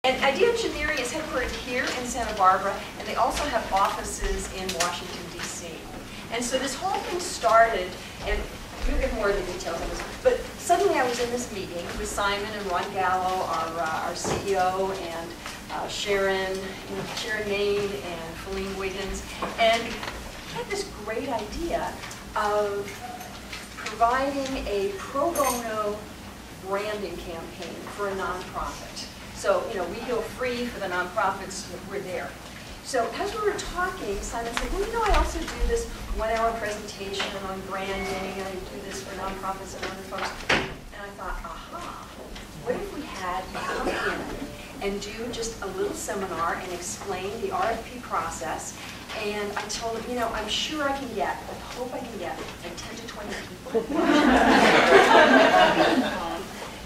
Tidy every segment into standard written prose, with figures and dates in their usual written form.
And Idea Engineering is headquartered here in Santa Barbara, and they also have offices in Washington, D.C. And so this whole thing started, and you'll get more of the details on this, but suddenly I was in this meeting with Simon and Ron Gallo, our CEO, and Sharon Main and Feline Wiggins, and we had this great idea of providing a pro bono branding campaign for a nonprofit. So, we feel free for the nonprofits, we're there. So as we were talking, Simon said, well, I also do this 1-hour presentation on branding, and I do this for nonprofits and other folks. And I thought, aha, what if we had you come in and do just a little seminar and explain the RFP process? And I told him, I'm sure I can get, I hope I can get, like 10 to 20 people.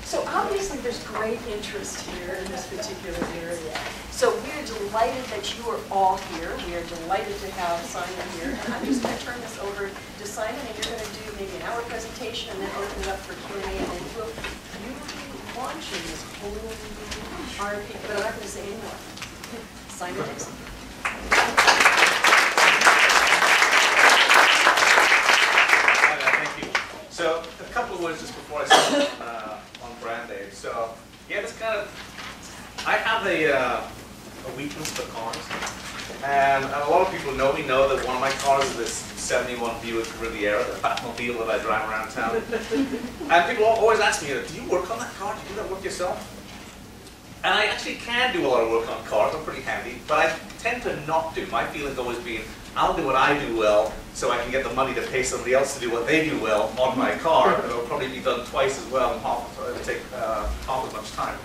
So obviously there's great interest here in this particular area. So we're delighted that you are all here. We are delighted to have Simon here. And I'm just going to turn this over to Simon, and you're going to do maybe an hour presentation and then open it up for Q&A, and then you will be launching this whole RFP, but I'm not going to say anymore. Simon Dixon. Thank you. So a couple of words just before I start on Brand Day. So yeah, this kind of, I have a weakness for cars, and a lot of people know that one of my cars is this 71 Buick Riviera, the Batmobile that I drive around town. And people always ask me, do you work on that car? Do you do that work yourself? And I actually can do a lot of work on cars, I'm pretty handy, but I tend to not do. My feeling's always been, I'll do what I do well, so I can get the money to pay somebody else to do what they do well on my car. It'll probably be done twice as well, and it'll take half as much time.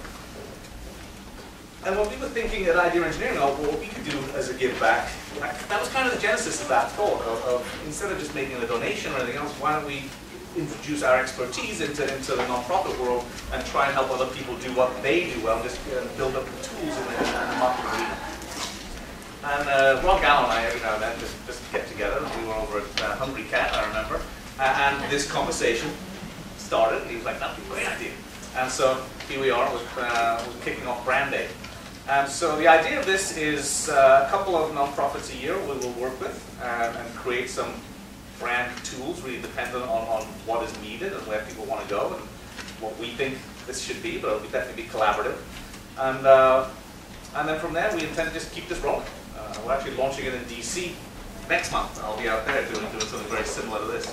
And when we were thinking at Idea Engineering, what we could do as a give back, that was kind of the genesis of that thought, of instead of just making a donation or anything else, why don't we introduce our expertise into the nonprofit world and try and help other people do what they do well, and just build up the tools in the market arena. And Ron Gallo and I, every now and then, just get together. We were over at Hungry Cat, I remember, and this conversation started, and he was like, that'd be a great idea. And so here we are, we're kicking off Brand Day. So the idea of this is a couple of nonprofits a year we will work with and create some brand tools, really dependent on what is needed and where people want to go and what we think this should be, but it'll definitely be collaborative. And then from there, we intend to just keep this rolling. We're actually launching it in DC next month. I'll be out there doing something very similar to this.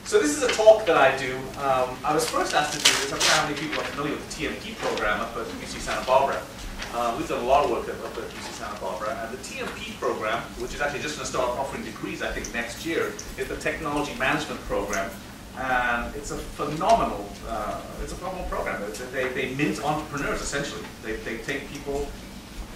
So this is a talk that I do. I was first asked to do this. I don't know how many people are familiar with the TMP program up at UC Santa Barbara. We've done a lot of work up at UC Santa Barbara. And the TMP program, which is actually just going to start offering degrees, I think, next year, is the Technology Management Program. And it's a phenomenal program. They mint entrepreneurs, essentially. They take people,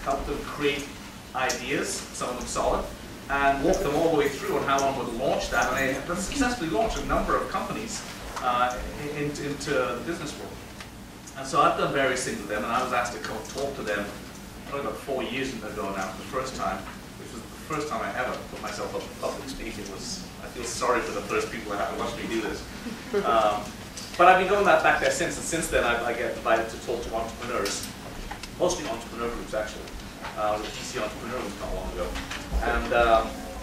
help them create ideas, some of them solid, and walk them all the way through on how one would launch that. And they have successfully launched a number of companies into the business world. And so I've done various things with them, and I was asked to come talk to them probably about 4 years ago now for the first time, which was the first time I ever put myself up for public speaking. I feel sorry for the first people that have to watch me do this. But I've been going back there since, and since then I get invited to talk to entrepreneurs, mostly entrepreneur groups actually. The DC Entrepreneur was not long ago. And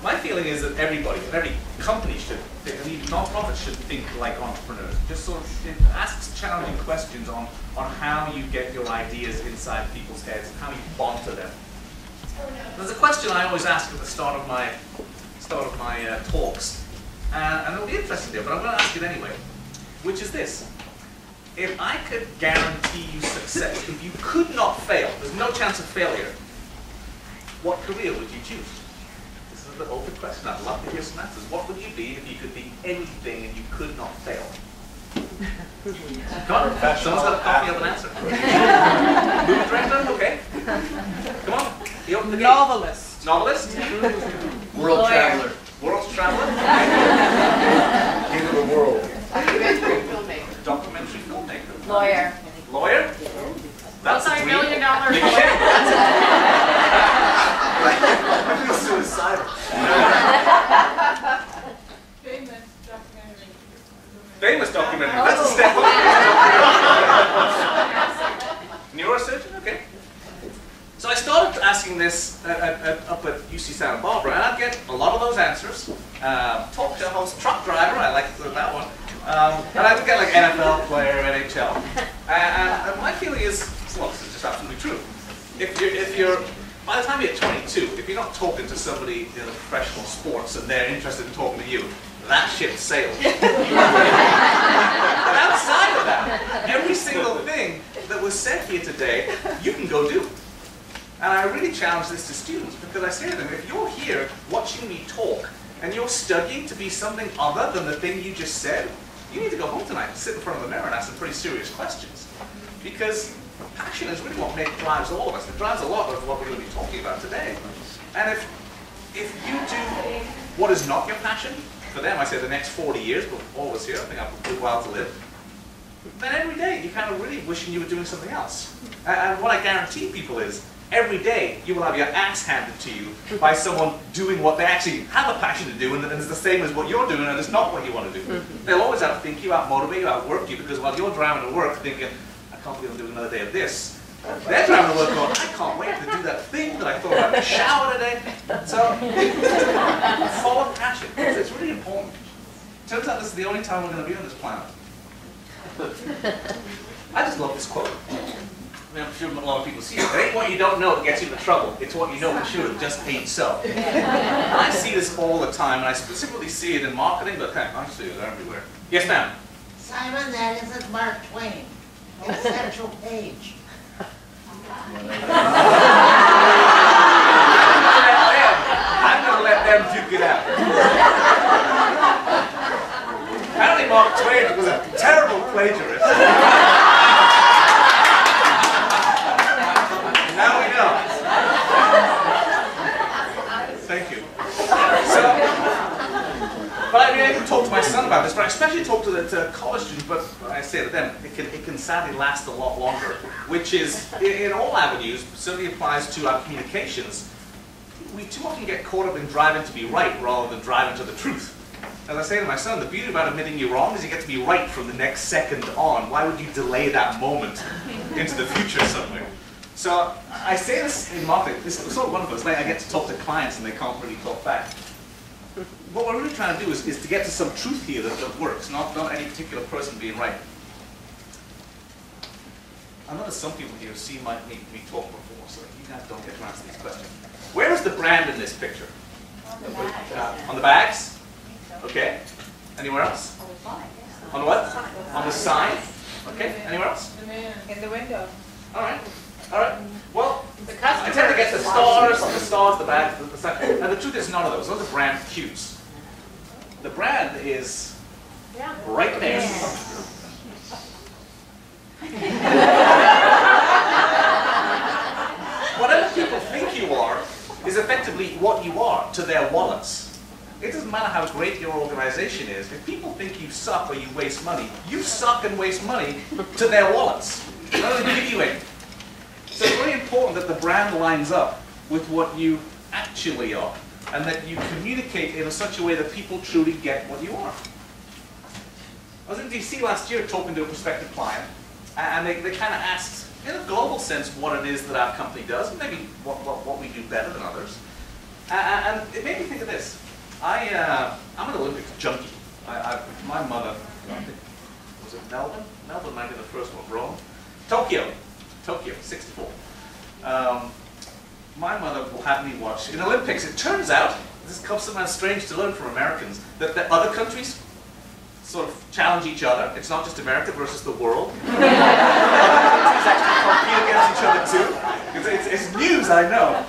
my feeling is that everybody, and every company should think, and even nonprofits should think like entrepreneurs. Just sort of ask challenging questions on how you get your ideas inside people's heads and how you bond to them. There's a question I always ask at the start of my talks, and it'll be interesting there, but I'm going to ask it anyway, which is this. If I could guarantee you success, if you could not fail, there's no chance of failure, what career would you choose? This is the open question. I'd love to hear some answers. What would you be if you could be anything and you could not fail? Come on, someone's got a copy of an answer. Movie director? Okay. Come on. He opened the gate. Novelist. Novelist? World traveler. World traveler? King of the world. Documentary filmmaker. Documentary filmmaker. Lawyer. Lawyer? That's $1 million. I feel suicidal. Famous documentary. Famous documentary. That's a step up. Neurosurgeon? Okay. Okay. So I started asking this up at UC Santa Barbara, and I'd get a lot of those answers. Talk show host, truck driver, I liked that one. And I would get like NFL player, NHL. And my feeling is, well, this is just absolutely true. If you're, by the time you're 22, if you're not talking to somebody in the professional sports and they're interested in talking to you, that ship sailed. But outside of that, every single thing that was said here today, you can go do. And I really challenge this to students because I say to them, if you're here watching me talk and you're studying to be something other than the thing you just said, you need to go home tonight and sit in front of the mirror and ask some pretty serious questions. Because passion is really what drives all of us. It drives a lot of what we're going to be talking about today. And if you do what is not your passion, for them I say the next 40 years, but all of us here, I think I've a good while to live, then every day you're kind of really wishing you were doing something else. And what I guarantee people is, every day you will have your ass handed to you by someone doing what they actually have a passion to do, and it's the same as what you're doing, and it's not what you want to do. They'll always outthink you, outmotivate you, outwork you, because while you're driving to work thinking, I can't believe I'm doing another day of this, they're driving to work going, I can't wait to do that thing that I thought about in the shower today. So, follow passion. It's really important. Turns out this is the only time we're going to be on this planet. I just love this quote. I mean, I'm sure a lot of people see it. It ain't what you don't know that gets you into trouble. It's what you know for sure that just ain't so. And I see this all the time, and I specifically see it in marketing, but heck, I see it everywhere. Yes, ma'am? Simon, that isn't Mark Twain. It's Satchel Paige. I'm going to let them duke it out. Apparently Mark Twain was a terrible plagiarist. Now we know. Thank you. But I mean, I can talk to my son about this, but I especially talk to the college students, but I say to them, it can sadly last a lot longer, which is, in all avenues, certainly applies to our communications. We too often get caught up in driving to be right rather than driving to the truth. As I say to my son, the beauty about admitting you're wrong is you get to be right from the next second on. Why would you delay that moment into the future somewhere? So I say this in marketing, it's sort of wonderful. It's like I get to talk to clients and they can't really talk back. What we're really trying to do is to get to some truth here that works, not any particular person being right. I know that some people here have seen me talk before, so you guys don't get to answer these questions. Where is the brand in this picture? On the bags. On the bags? Okay. Anywhere else? On the sign, yeah. On the what? On the sign? Okay. Anywhere else? The man. In the window. All right. All right. Well, The I customer. tend to get the stars, the back, the sign. And the truth is none of those. Those are brand cues. The brand is right there. Whatever people think you are is effectively what you are to their wallets. It doesn't matter how great your organization is. If people think you suck or you waste money, you suck and waste money to their wallets. They don't give you any. So it's very important that the brand lines up with what you actually are, and that you communicate in such a way that people truly get what you are. I was in DC last year talking to a prospective client, and they kind of asked, in a global sense, what it is that our company does, and maybe what we do better than others. And it made me think of this. I'm an Olympics junkie. My mother, I think, was it Melbourne? Melbourne might be the first one. Rome? Tokyo, 64. My mother will have me watch. In Olympics, it turns out, this comes somewhat strange to learn from Americans, that the other countries sort of challenge each other. It's not just America versus the world. Other countries actually compete against each other too. It's news, I know.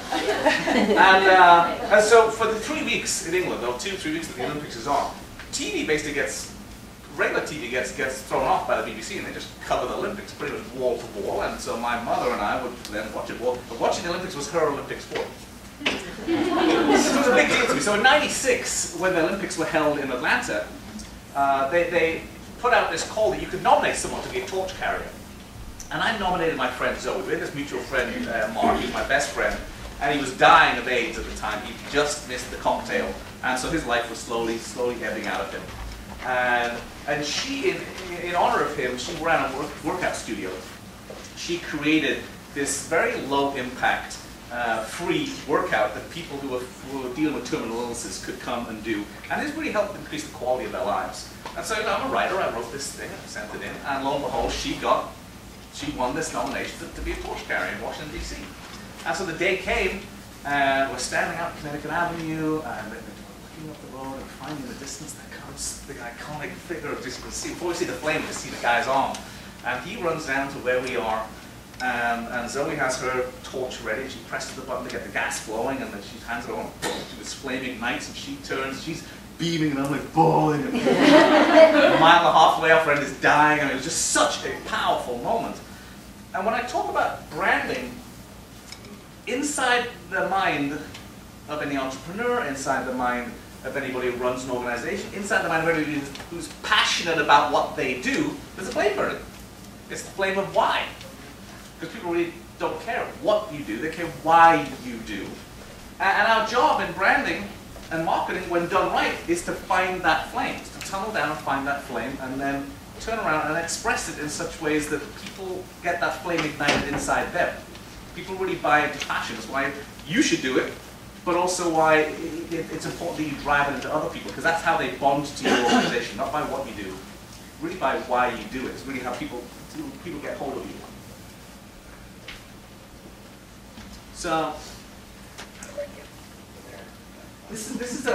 And so for the 3 weeks in England, or 2 or 3 weeks that the Olympics is on, TV basically regular TV gets thrown off by the BBC, and they just cover the Olympics pretty much wall to wall. And so my mother and I would then watch it. Well, watching the Olympics was her Olympic sport. It was a big deal to me. So in '96, when the Olympics were held in Atlanta, they put out this call that you could nominate someone to be a torch carrier. And I nominated my friend Zoe. We had this mutual friend, Mark, he was my best friend, and he was dying of AIDS at the time. He just missed the cocktail, and so his life was slowly ebbing out of him. And she, in honor of him, she ran a workout studio. She created this very low impact, free workout that people who are dealing with terminal illnesses could come and do. And it's really helped increase the quality of their lives. And so, you know, I'm a writer, I wrote this thing, I sent it in, and lo and behold, she won this nomination to be a torch carrier in Washington, D.C. And so the day came, and we're standing out Connecticut Avenue, and we're looking up the road and finding in the distance that comes the iconic figure of just before we see the flame, we see the guy's arm. And he runs down to where we are, and Zoe has her torch ready. She presses the button to get the gas flowing, and then she hands it on. This flame ignites, and she turns. She's beaming, and I'm like bawling. A mile and a half away, our friend is dying. I mean, it was just such a powerful moment. And when I talk about branding, inside the mind of any entrepreneur, inside the mind of anybody who runs an organization, inside the mind of anybody who's passionate about what they do, there's a flame burning. It's the flame of why. Because people really don't care what you do, they care why you do. And our job in branding and marketing, when done right, is to find that flame, is to tunnel down and find that flame, and then turn around and express it in such ways that people get that flame ignited inside them. People really buy into passion. That's why you should do it, but also why it's important that you drive it into other people, because that's how they bond to your organization, not by what you do, really by why you do it. It's really how people get hold of you. So this is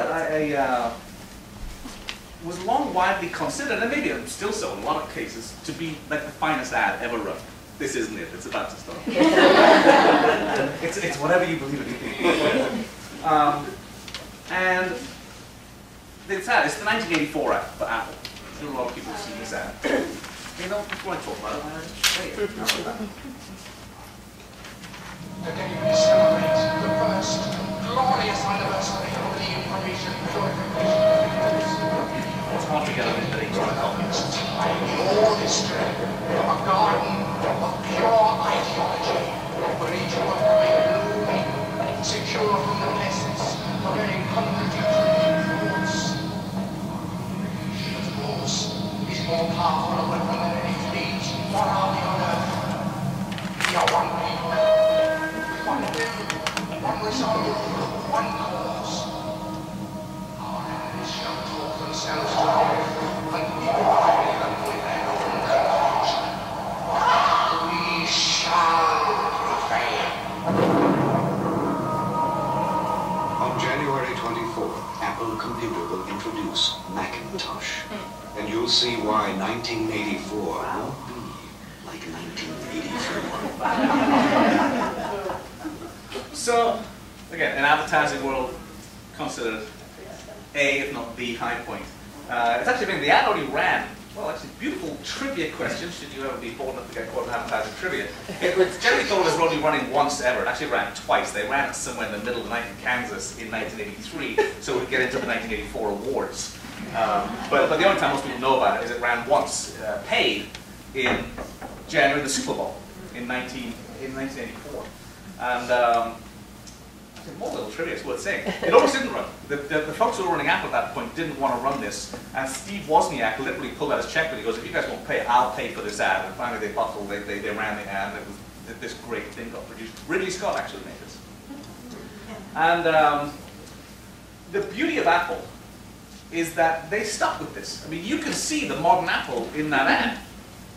was long widely considered, and maybe it's still so in a lot of cases, to be like the finest ad ever run. This isn't it. It's about to start. It's whatever you believe it. And it's the 1984 ad for Apple. I'm sure a lot of people have seen this ad. You know, before I talk about it, Today we celebrate the first glorious anniversary of the information purification. it's hard to get them into these It's time your history from a garden of pure ideology, where each one remained blooming, secure from the pests of any contradictory influence. Of course, is more powerful a weapon than any fleet or army on earth. We are one people, one will, one resolve, one cause. Our enemies shall talk themselves down, and we will bury them with their own conclusion. We shall prevail. On January 24th, Apple Computer will introduce Macintosh. And you'll see why 1984 won't be like 1983. So, again, an advertising world considered A, if not the high point. It's actually been, the ad already ran, well, actually, beautiful trivia question, should you ever be bold enough to get caught in advertising trivia. It's generally thought as only running once ever. It actually ran twice. They ran it somewhere in the middle of the night in Kansas in 1983, so it would get into the 1984 awards. But the only time most people know about it is it ran once, paid, in January, the Super Bowl, in 1984. And more little trivia, it's worth saying. It almost didn't run. The folks who were running Apple at that point didn't want to run this, and Steve Wozniak literally pulled out his checkbook. He goes, "If you guys won't pay, I'll pay for this ad." And finally, they buckled. They ran the ad, and it was this great thing got produced. Ridley Scott actually made this. And the beauty of Apple is that they stuck with this. I mean, you can see the modern Apple in that ad.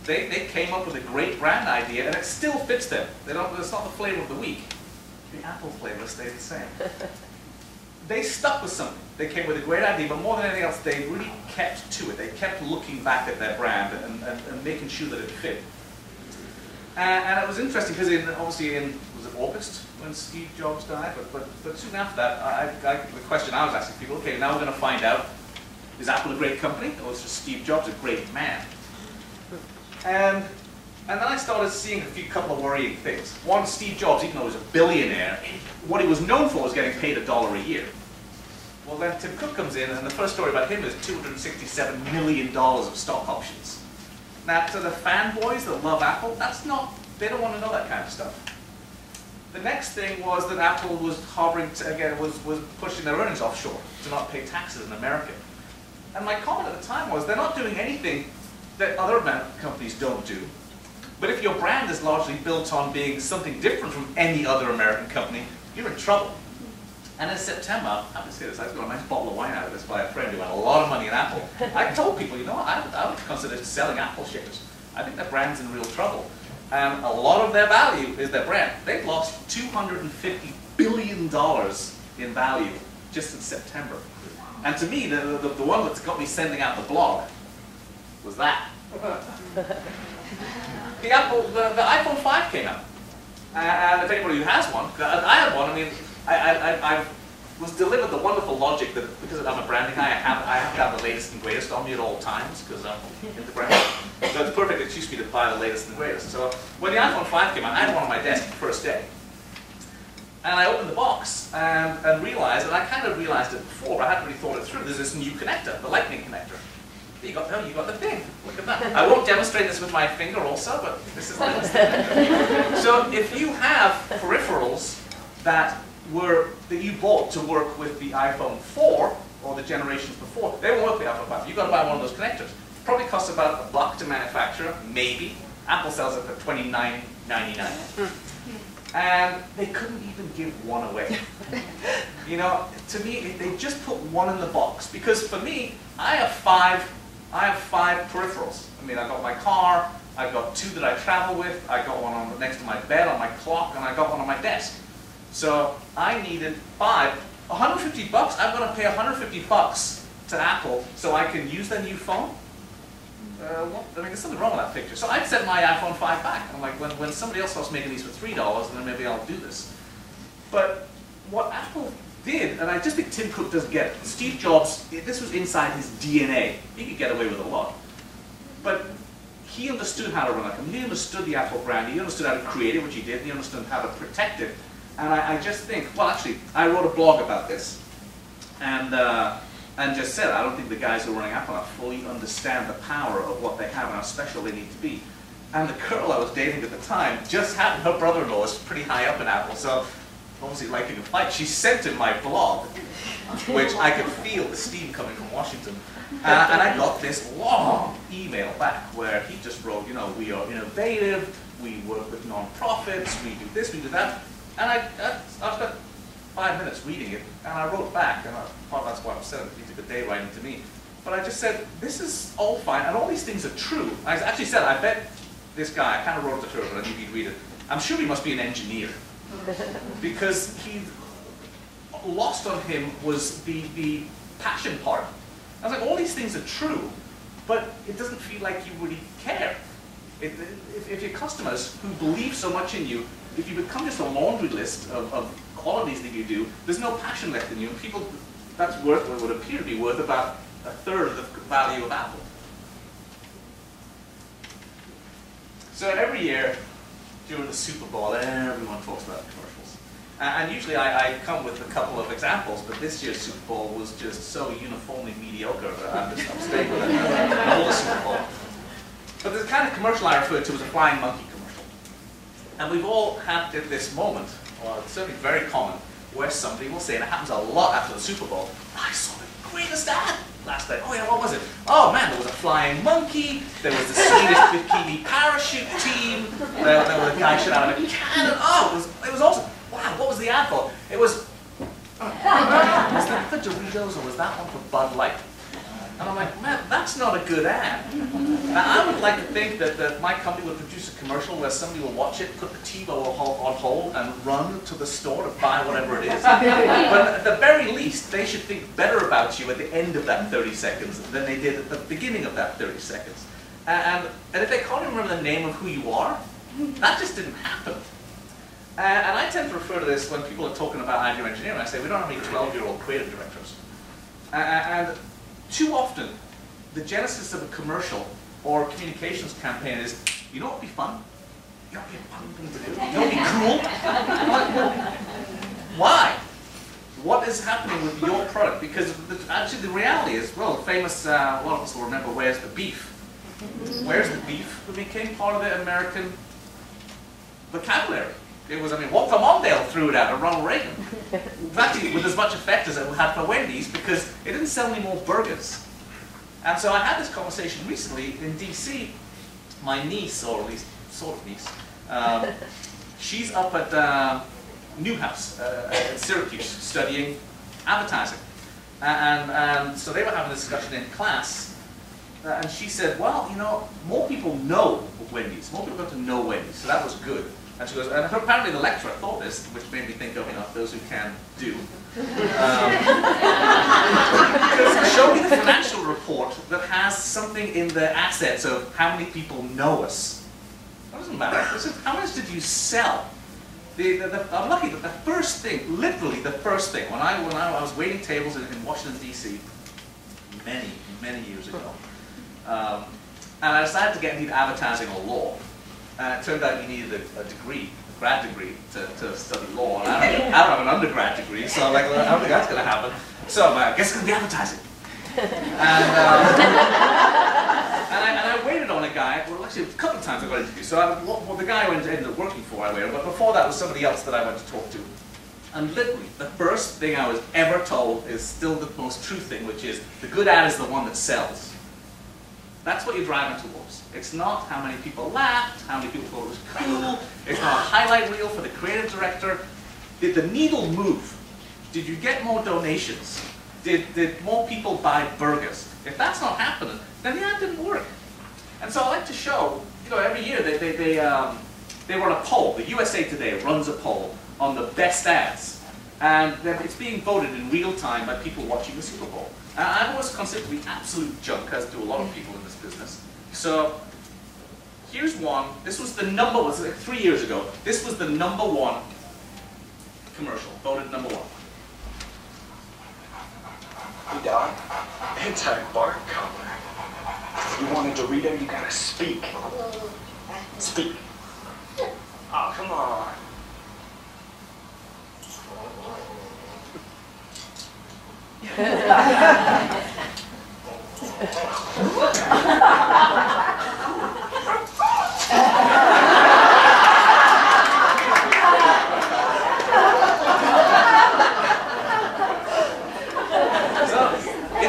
They came up with a great brand idea, and it still fits them. It's not the flavor of the week. The Apple flavor stayed the same. They stuck with something. They came with a great idea, but more than anything else, they really kept to it. They kept looking back at their brand and making sure that it fit. And it was interesting because obviously was it August when Steve Jobs died? But soon after that, the question I was asking people, okay, now we're going to find out, is Apple a great company, or is just Steve Jobs a great man? And then I started seeing a couple of worrying things. One, Steve Jobs, even though he was a billionaire, what he was known for was getting paid $1 a year. Well, then Tim Cook comes in, and the first story about him is $267 million of stock options. Now, to the fanboys that love Apple, they don't want to know that kind of stuff. The next thing was that Apple was was pushing their earnings offshore to not pay taxes in America. And my comment at the time was, they're not doing anything that other companies don't do. But if your brand is largely built on being something different from any other American company, you're in trouble. And in September, I have to say this, I got a nice bottle of wine out of this by a friend who had a lot of money in Apple. I told people, you know what, I would consider selling Apple shares. I think their brand's in real trouble. And a lot of their value is their brand. They've lost $250 billion in value just in September. And to me, the one that's got me sending out the blog was that. The iPhone 5 came out. And if anybody who has one, I had one, I mean, I was delivered the wonderful logic that because I'm a branding guy, I have to have the latest and greatest on me at all times because I'm into branding. So it's perfect excuse me to buy the latest and greatest. So when the iPhone 5 came out, I had one on my desk the first day. And I opened the box and realized, and I kind of realized it before, but I hadn't really thought it through, there's this new connector, the Lightning connector. You got the thing. Look at that. I won't demonstrate this with my finger also, but this is the connector. So if you have peripherals that you bought to work with the iPhone 4 or the generations before, they won't work with the iPhone 5. You've got to buy one of those connectors. Probably costs about $1 to manufacture, maybe. Apple sells it for $29.99. And they couldn't even give one away. You know, to me, they just put one in the box. Because for me, I have five peripherals. I mean, I've got my car, I've got 2 that I travel with, I got one next to my bed, on my clock, and I got one on my desk. So I needed 5. $150, I'm going to pay $150 to Apple so I can use their new phone? Well, I mean, there's something wrong with that picture. So I'd send my iPhone 5 back. I'm like, when somebody else starts making these for $3, then maybe I'll do this. But what Apple did, and I just think Tim Cook doesn't get it. Steve Jobs, this was inside his DNA. He could get away with a lot. But he understood how to run a company. He understood the Apple brand. He understood how to create it, which he did. And he understood how to protect it. And I just think, well, actually, I wrote a blog about this. And just said, I don't think the guys who are running Apple fully understand the power of what they have and how special they need to be. And the girl I was dating at the time just had, her brother-in-law was pretty high up in Apple, so obviously liking a fight. She sent him my blog, which I could feel the steam coming from Washington. And I got this long email back where he just wrote, you know, we are innovative, we work with non-profits, we do this, we do that. And I spent 5 minutes reading it, and I wrote back, and I thought that's why I said it. He took a day writing to me. But I just said, this is all fine, and all these things are true. I actually said, I bet this guy, I kind of wrote it to her, but I knew he'd read it. I'm sure he must be an engineer. Because lost on him was the passion part. I was like, all these things are true, but it doesn't feel like you really care. If your customers who believe so much in you, if you become just a laundry list of qualities that you do, there's no passion left in you. And people, that's worth what would appear to be worth about 1/3 of the value of Apple. So every year during the Super Bowl, everyone talks about commercials. And usually I come with a couple of examples, but this year's Super Bowl was just so uniformly mediocre that I'm staying with it. All the Super Bowl. But the kind of commercial I refer to as a flying monkey commercial. And we've all had this moment, or it's certainly very common, where somebody will say, and it happens a lot after the Super Bowl, I saw the greatest ad last night. Oh yeah, what was it? Oh man, there was a flying monkey, there was the Swedish bikini parachute team, there was a guy shot out of a cannon. Oh, it was awesome. Wow, what was the ad for? It was that for Doritos or was that one for Bud Light? And I'm like, man, that's not a good ad. Now, I would like to think that my company would produce a commercial where somebody will watch it, put the TiVo on hold, and run to the store to buy whatever it is. But at the very least, they should think better about you at the end of that 30 seconds than they did at the beginning of that 30 seconds. And if they can't even remember the name of who you are, that just didn't happen. And I tend to refer to this when people are talking about idea engineering. I say, we don't have any 12-year-old creative directors. And too often, the genesis of a commercial or a communications campaign is, you know what would be fun? You know what would be a fun thing to do? You know what would be cool? Why? What is happening with your product? Because actually the reality is, well, famous, a lot of us will remember Where's the Beef? Where's the Beef? It became part of the American vocabulary. It was, I mean, Walter Mondale threw it out at Ronald Reagan. Actually, with as much effect as it had for Wendy's, because it didn't sell any more burgers. And so I had this conversation recently in DC. My niece, or at least sort of niece. She's up at Newhouse at Syracuse studying advertising. And so they were having a discussion in class, and she said, well, you know, more people know Wendy's. More people got to know Wendy's, so that was good. And she goes, and apparently the lecturer thought this, which made me think of, you know, those who can do. Show me the financial report that has something in the assets of how many people know us. That doesn't matter. This is, how much did you sell? I'm lucky that the first thing, literally the first thing, when I was waiting tables in Washington, D.C., many years ago, and I decided to get into advertising or law. It turned out you needed a degree, a grad degree, to study law. And I don't have an undergrad degree, so I'm like, well, I don't think that's going to happen. So I guess it's going to be advertising. And I waited on a guy, well actually a couple of times I got interviewed. So the guy I ended up working for, I waited, but before that was somebody else that I went to talk to. And literally, the first thing I was ever told is still the most true thing, which is, the good ad is the one that sells. That's what you're driving towards. It's not how many people laughed, how many people thought it was cool, it's not a highlight reel for the creative director. Did the needle move? Did you get more donations? Did more people buy burgers? If that's not happening, then the ad didn't work. And so I like to show, you know, every year they run a poll. The USA Today runs a poll on the best ads. And it's being voted in real time by people watching the Super Bowl. And I've always considered it to be absolute junk, as do a lot of people in this business. So here's one. This was the number, was like 3 years ago. This was the #1 commercial, voted #1. Hey, Don. Anti-bark color. You want a Dorito, you gotta speak. Speak. Oh, come on. It's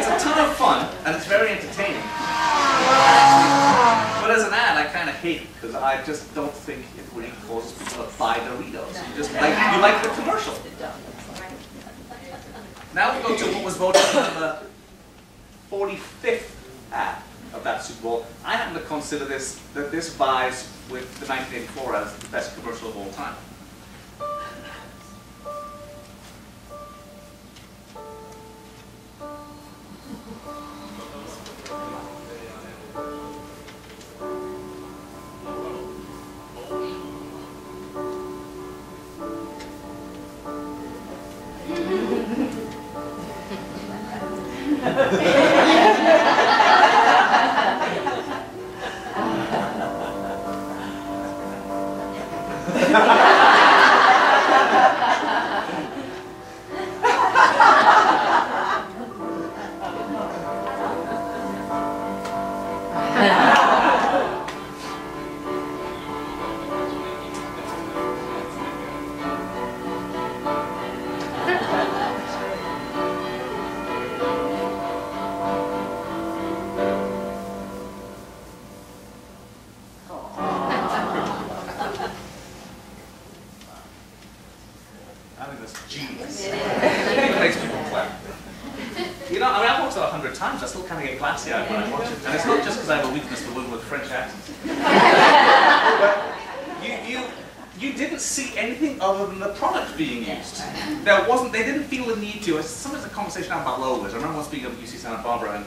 a ton of fun, and it's very entertaining. But as an ad, I kind of hate it, because I just don't think it really causes people to buy Doritos. You like the commercial. Now we go to what was voted on the 45th ad of that Super Bowl. I happen to consider this vies with the 1984 as the best commercial of all time. I think that's genius. It makes people clap. You know, I mean, I've watched it 100 times. I still kind of get glassy-eyed when I watch it. And it's not just because I have a weakness for women with French accents. But you didn't see anything other than the product being used. There wasn't. They didn't feel the need to. Sometimes a conversation about logos. I remember once being at UC Santa Barbara, and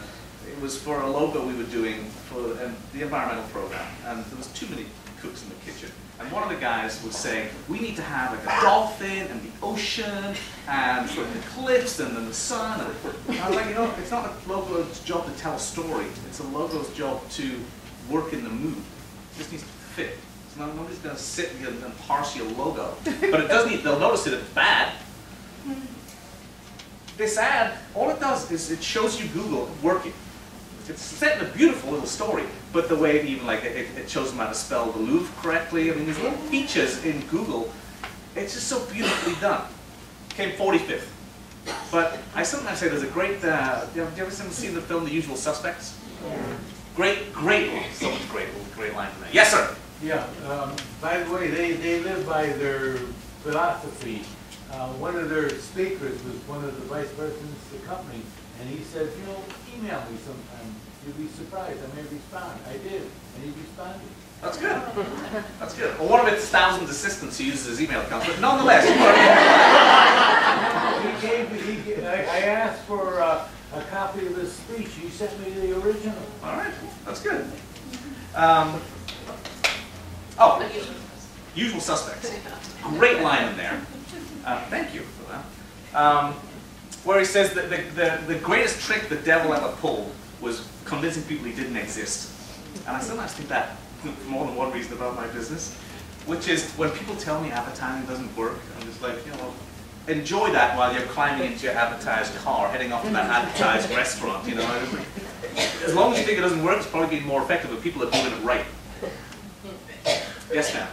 it was for a logo we were doing for the environmental program, and there was too many cooks in the kitchen. And one of the guys was saying, we need to have like a dolphin and the ocean and sort of the cliffs and then the sun. And I was like, you know, it's not a logo's job to tell a story. It's a logo's job to work in the mood. It just needs to fit. So nobody's going to sit and parse your logo. But it does need, they'll notice it if it's bad. This ad, all it does is it shows you Google working. It's set in a beautiful little story, but the way it even like it shows them how to spell the Louvre correctly. I mean, these little features in Google, it's just so beautifully done. Came 45th. But I sometimes say there's a great, have you ever seen the film The Usual Suspects? Yeah. Great line, so much great line from there. Yes, sir? Yeah, by the way, they live by their philosophy. One of their speakers was one of the vice presidents of the company, and he said, you know, email me sometime. You'll be surprised, I may respond. I did, and he responded. That's good. That's good. Well, one of its 1,000 assistants who uses his email account, but nonetheless. I asked for a copy of his speech. He sent me the original. All right, that's good. Usual Suspects. Great line in there. Thank you for that. Where he says that the greatest trick the devil ever pulled was convincing people he didn't exist. And I sometimes think that for more than one reason about my business, which is when people tell me advertising doesn't work, I'm just like, you know, enjoy that while you're climbing into your advertised car, heading off to that advertised restaurant, you know. As long as you think it doesn't work, it's probably getting more effective if people are doing it right. Yes, ma'am.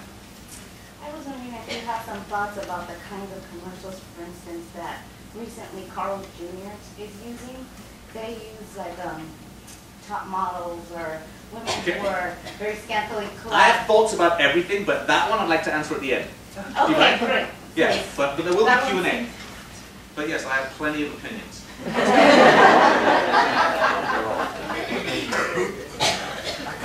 I was wondering if you have some thoughts about the kinds of commercials, for instance, that recently Carl Jr. is using. They use like top models or women who are very scantily clad. I have thoughts about everything, but that one I'd like to answer at the end. Okay, great. Yes, but there will That be one Q&A. seems- But yes, I have plenty of opinions.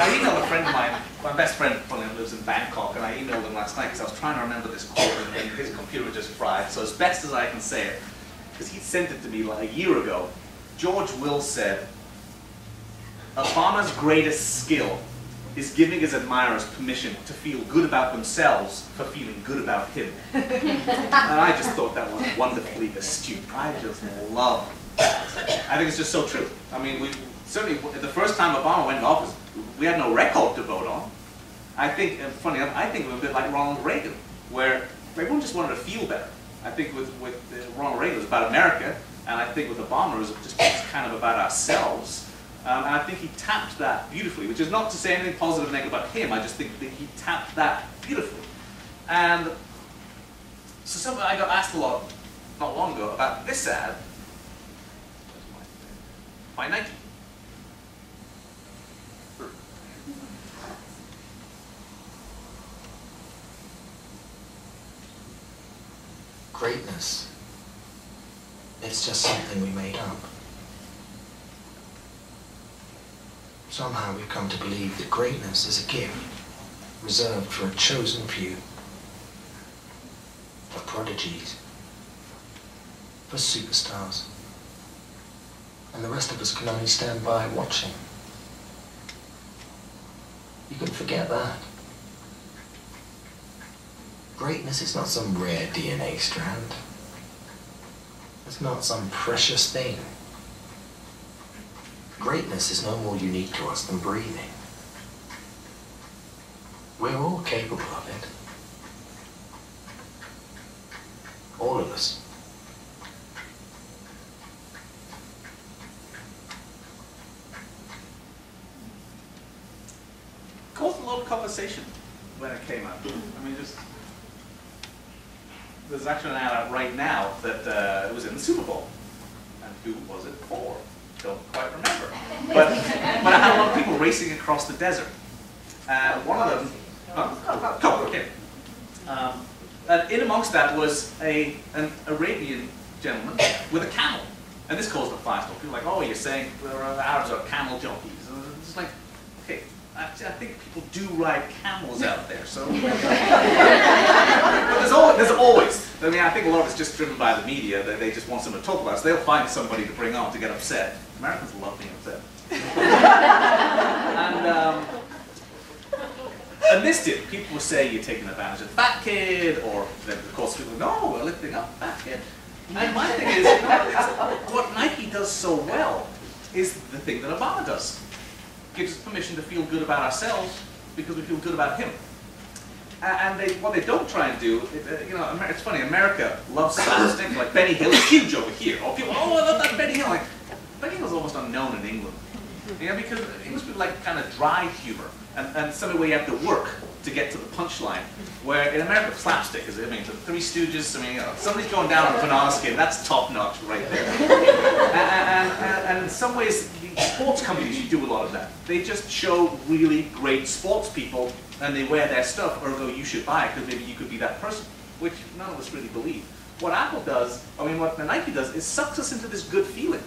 I emailed a friend of mine, my best friend, funny enough, lives in Bangkok, and I emailed him last night because I was trying to remember this quote and his computer just fried. So as best as I can say it, because he sent it to me like a year ago, George Will said, Obama's greatest skill is giving his admirers permission to feel good about themselves for feeling good about him. And I just thought that was wonderfully astute. I just love that. I think it's just so true. I mean, certainly the first time Obama went in office, we had no record to vote on. I think, funny enough, I think of a bit like Ronald Reagan, where everyone just wanted to feel better. I think with Ronald Reagan it was about America, and I think with Obama it was just kind of about ourselves. And I think he tapped that beautifully, which is not to say anything positive or negative about him, I just think that he tapped that beautifully. And so something I got asked a lot, not long ago, about this ad by Nike. Greatness, it's just something we made up. Somehow we've come to believe that greatness is a gift reserved for a chosen few, for prodigies, for superstars, and the rest of us can only stand by watching. You can forget that. Greatness is not some rare DNA strand. It's not some precious thing. Greatness is no more unique to us than breathing. We're all capable of it. All of us. Caused a lot of conversation when it came out. I mean, there's actually an ad out right now that it was in the Super Bowl. And who was it for? Don't quite remember. But I had a lot of people racing across the desert. One of them, Coke, okay. And in amongst that was an Arabian gentleman with a camel. And this caused a firestorm. People were like, oh, you're saying the Arabs are camel jockeys. And it's like, okay, I think people do ride camels out there, so. But there's always, I mean, I think a lot of it's just driven by the media, that they just want someone to talk about, so they'll find somebody to bring on to get upset. Americans love being upset. And this did. People will say you're taking advantage of the fat kid, or then of course people go, no, we're lifting up the fat kid. And my thing is, what Nike does so well is the thing that Obama does. Gives us permission to feel good about ourselves because we feel good about him. And what they don't try and do, you know, it's funny, America loves slapstick, like Benny Hill is huge over here. Or people, oh, I love that Benny Hill. Like, Benny Hill's almost unknown in England. You know, because it must be like kind of dry humor, and something where you have to work to get to the punchline. Where in America, slapstick is, I mean, the Three Stooges, I mean, you know, somebody's going down on a banana skin, that's top notch right there. And in some ways, sports companies do a lot of that. They just show really great sports people and they wear their stuff, ergo you should buy it because maybe you could be that person, which none of us really believe. What Apple does, what Nike does, is sucks us into this good feeling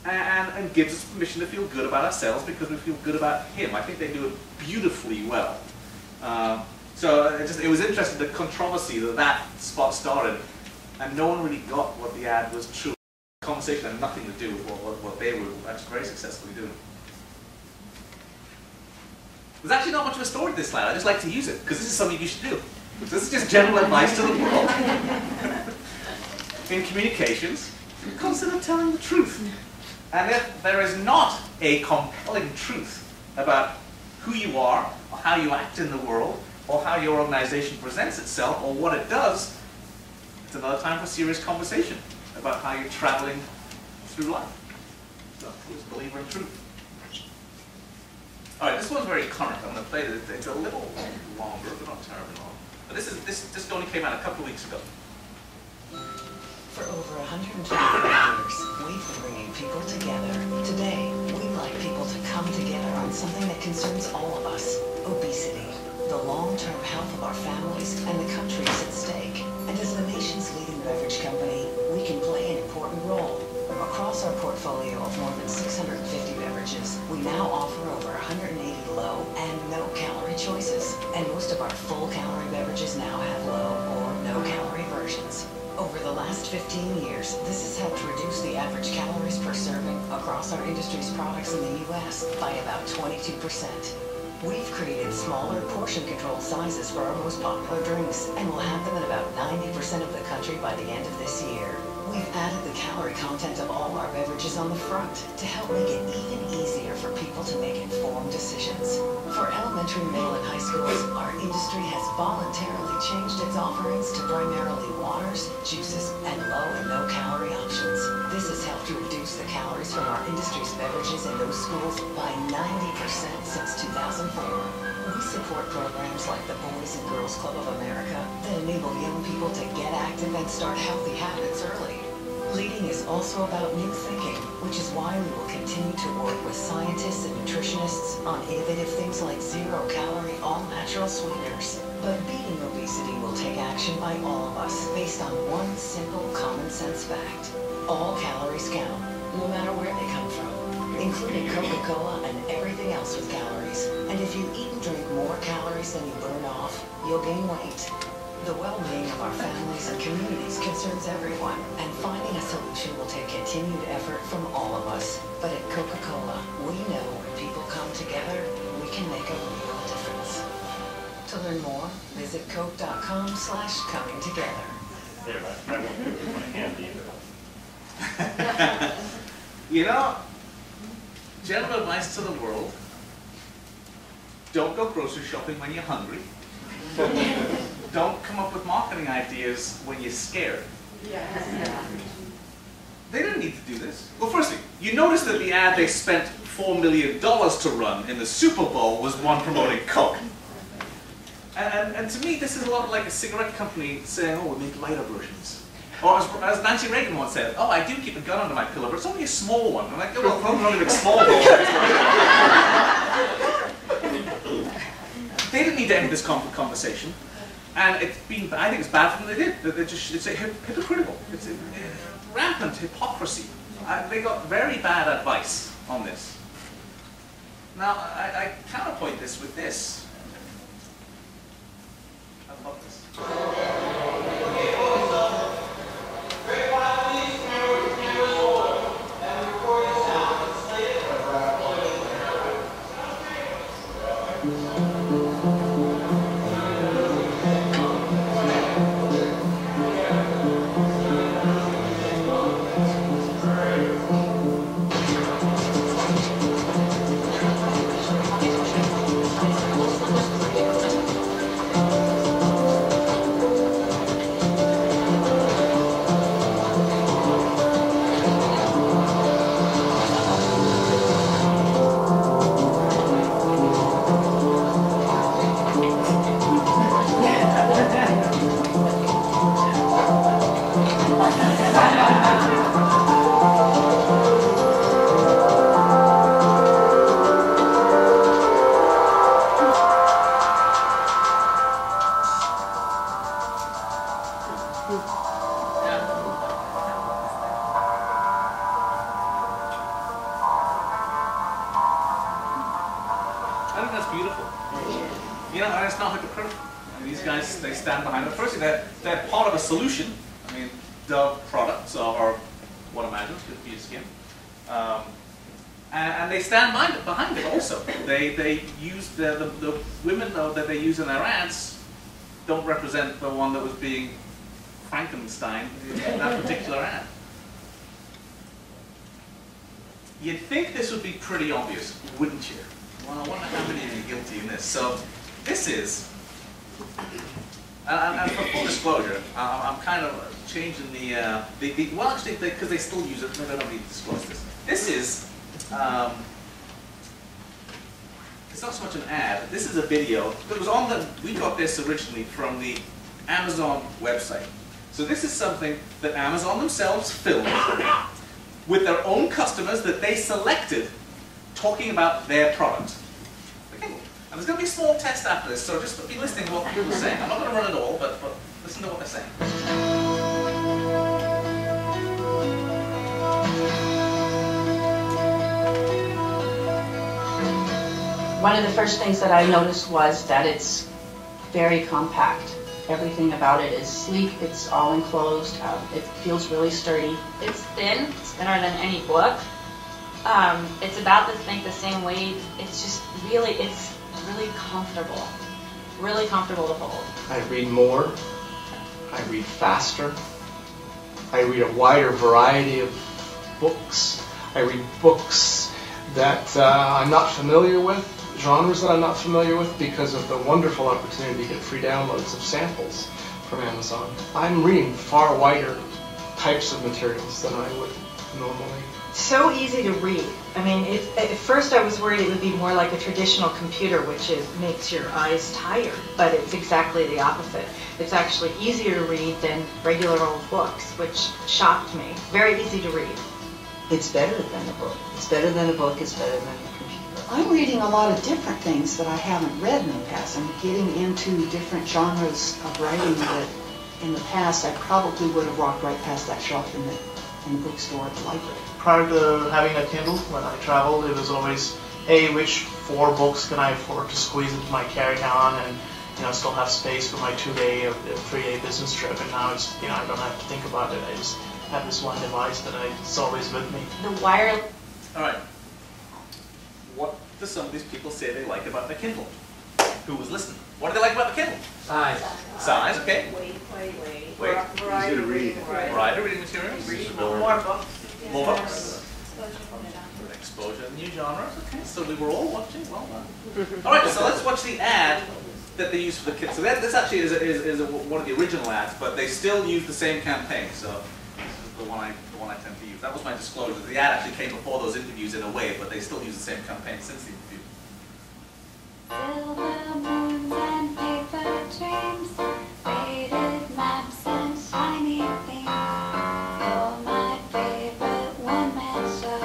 and gives us permission to feel good about ourselves because we feel good about him. I think they do it beautifully well. So it was interesting, the controversy that spot started, and no one really got what the ad was true. The conversation had nothing to do with what they were actually very successfully doing. There's actually not much of a story to this slide. I just like to use it because this is something you should do. This is just general advice to the world. In communications, consider telling the truth. And if there is not a compelling truth about who you are, or how you act in the world, or how your organization presents itself, or what it does, it's another time for serious conversation about how you're traveling through life. So, who's a believer in truth? All right, this one's very current. I'm going to play it. It's a little longer, but not terribly long. But this only came out a couple of weeks ago. For over 125 years, we've been bringing people together. Today, we'd like people to come together on something that concerns all of us: obesity, the long-term health of our families, and the countries at stake. And as the nation's leading beverage company, we can play an important role. Across our portfolio of more than 650 beverages, we now offer over 180 low and no-calorie choices. And most of our full-calorie beverages now have low or no-calorie versions. Over the last 15 years, this has helped reduce the average calories per serving across our industry's products in the U.S. by about 22%. We've created smaller portion control sizes for our most popular drinks, and we'll have them in about 90% of the country by the end of this year. We've added the calorie content of all our beverages on the front to help make it even easier for people to make informed decisions. For elementary, middle, and high schools, our industry has voluntarily changed its offerings to primarily waters, juices, and low and no calorie options. This has helped to reduce the calories from our industry's beverages in those schools by 90% since 2004. We support programs like the Boys and Girls Club of America that enable young people to get active and start healthy habits early. Leading is also about new thinking, which is why we will continue to work with scientists and nutritionists on innovative things like zero-calorie, all-natural sweeteners. But beating obesity will take action by all of us based on one simple common-sense fact. All calories count, no matter where they come from, including Coca-Cola and everything else with calories. And if you eat and drink more calories than you burn off, you'll gain weight. The well-being of our families and communities concerns everyone, and finding a solution will take continued effort from all of us. But at Coca-Cola, we know when people come together, we can make a real difference. To learn more, visit coke.com/comingtogether. Yeah, I won't do it with my hand either. You know, general advice to the world: don't go grocery shopping when you're hungry. Don't come up with marketing ideas when you're scared. They didn't need to do this. Well, firstly, you notice that the ad they spent $4 million to run in the Super Bowl was one promoting Coke. And to me, this is a lot like a cigarette company saying, oh, we make lighter versions. Or as Nancy Reagan once said, oh, I do keep a gun under my pillow, but it's only a small one. I'm like, oh, well, I'm not even small one. They didn't need to end this conversation. And I think it's bad for them they did. It's hypocritical. It's rampant hypocrisy. They got very bad advice on this. Now, I counterpoint this with this. I love this. I think that's beautiful. You know, and it's not hypocritical. I mean, these guys, they stand behind it. Firstly, they're part of a solution. I mean, Dove products are what imagines good for your skin. And they stand behind it also. They use the women that they use in their ads don't represent the one that was being Frankenstein in that particular ad. You'd think this would be pretty obvious, wouldn't you? Well, I wonder how many of you are guilty in this. So, this is, and for full disclosure, I'm kind of changing well, actually, because they still use it, maybe I don't need to disclose this. This is, it's not so much an ad, this is a video that was on we got this originally from the Amazon website. So this is something that Amazon themselves filmed with their own customers that they selected talking about their product. Okay. And there's going to be a small test after this, so just be listening to what people are saying. I'm not going to run it all, but listen to what they're saying. One of the first things that I noticed was that it's very compact. Everything about it is sleek, it's all enclosed, it feels really sturdy. It's thin, it's thinner than any book. It's about the same weight. It's really comfortable to hold. I read more, I read faster, I read a wider variety of books. I read books that I'm not familiar with, genres that I'm not familiar with, because of the wonderful opportunity to get free downloads of samples from Amazon. I'm reading far wider types of materials than I would normally. So easy to read. I mean, at first I was worried it would be more like a traditional computer, which makes your eyes tired, but it's exactly the opposite. It's actually easier to read than regular old books, which shocked me. Very easy to read. It's better than a book. It's better than a book. It's better than a computer. I'm reading a lot of different things that I haven't read in the past. I'm getting into different genres of writing that in the past I probably would have walked right past that shelf in the bookstore at the library. Prior to having a Kindle, when I traveled, it was always, hey, which 4 books can I afford to squeeze into my carry-on and, still have space for my 2-day or 3-day business trip. And now it's, I don't have to think about it. I just have this one device that it's always with me. The wireless. All right. What do some of these people say they like about the Kindle? Who was listening? What do they like about the Kindle? Size. Size, okay. Weight. Easy to read. Variety of reading materials. More books. More books. Exposure. New genres. Okay, so we were all watching. Well done. All right, so let's watch the ad that they use for the kids. So this actually is one of the original ads, but they still use the same campaign. So this is the one I tend to use. That was my disclosure. The ad actually came before those interviews in a way, but they still use the same campaign since the interview. Silver moons and paper dreams, faded maps and shiny things. You're my favorite one-man show,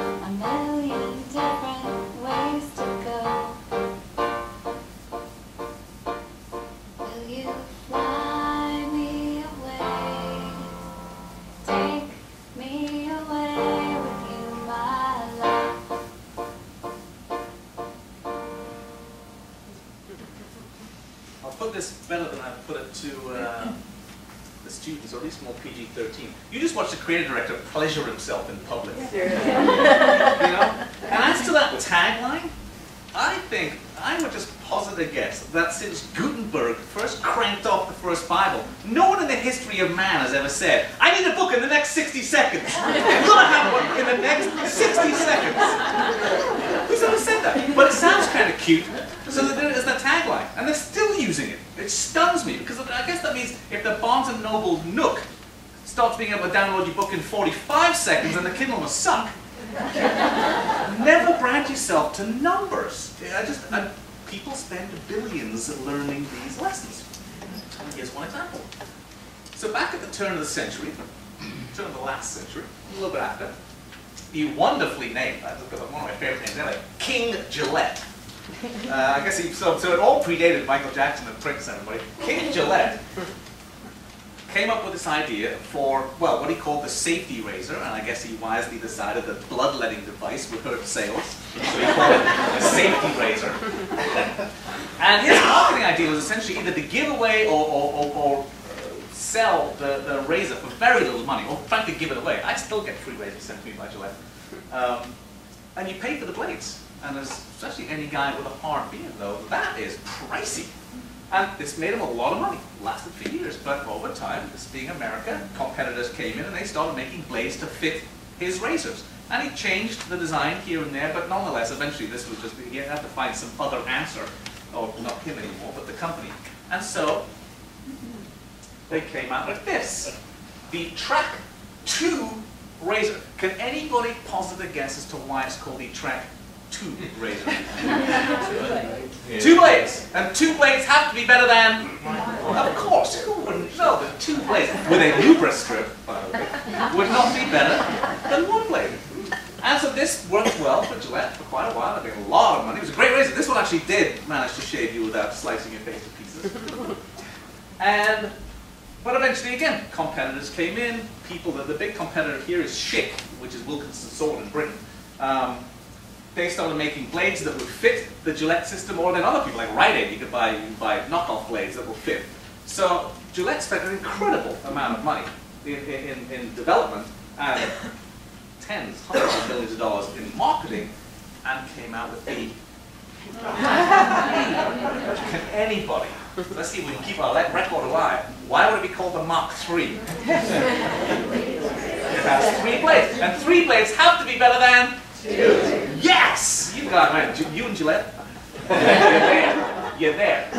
a million different ways to go. Will you fly me away? Take me away with you, my love. I'll put this better than I put it to the students, or at least more PG-13. You just watch the creative director pleasure himself in public. And as to that tagline, I think I would just posit a guess that since Gutenberg first cranked off the first Bible, no one in the history of man has ever said, I need a book in the next 60 seconds. I'm gonna have one in the next 60 seconds. Who's ever said that? But it sounds kind of cute. So that there is the tagline, and they're still using it. It stuns me, because I guess that means if the Barnes & Noble Nook starts being able to download your book in 45 seconds, then the Kindle must suck. Never brand yourself to numbers. People spend billions learning these lessons. And here's one example. So back at the turn of the century, turn of the last century, a little bit after, you wonderfully named, one of my favorite names ever, King Gillette. I guess so it all predated Michael Jackson and Prince and everybody. King Gillette came up with this idea for, well, what he called the safety razor, and I guess he wisely decided that bloodletting device would hurt sales, so he called it a safety razor. And his marketing idea was essentially either to give away or sell the razor for very little money, or frankly give it away. I still get free razors sent to me by Gillette. And you pay for the blades. And as especially any guy with a hard beard, though, that is pricey. And this made him a lot of money. Lasted for years, but over time, this being America, competitors came in and they started making blades to fit his razors. And he changed the design here and there, but nonetheless, eventually this was just, he had to find some other answer. Or not him anymore, but the company. And so, they came out with this. The Track 2 razor. Can anybody posit a guess as to why it's called the Track 2 razor? Two blades. And two blades have to be better than, of course, who wouldn't know that two blades with a Lubra strip, by the way, would not be better than one blade. And so this worked well for Gillette for quite a while. They made a lot of money. It was a great razor. This one actually did manage to shave you without slicing your face to pieces. But eventually, again, competitors came in. The big competitor here is Schick, which is Wilkinson Sword in Britain. They started making blades that would fit the Gillette system, or then other people like Rite Aid, you could buy knockoff blades that will fit. So Gillette spent an incredible amount of money in development and tens, hundreds of millions of dollars in marketing, and came out with the. Can anybody? Let's see if we can keep our record alive. Why would it be called the Mach 3? It has 3 blades, and 3 blades have to be better than 2. Yes! You got it, man. You and Gillette. You're there. You're there.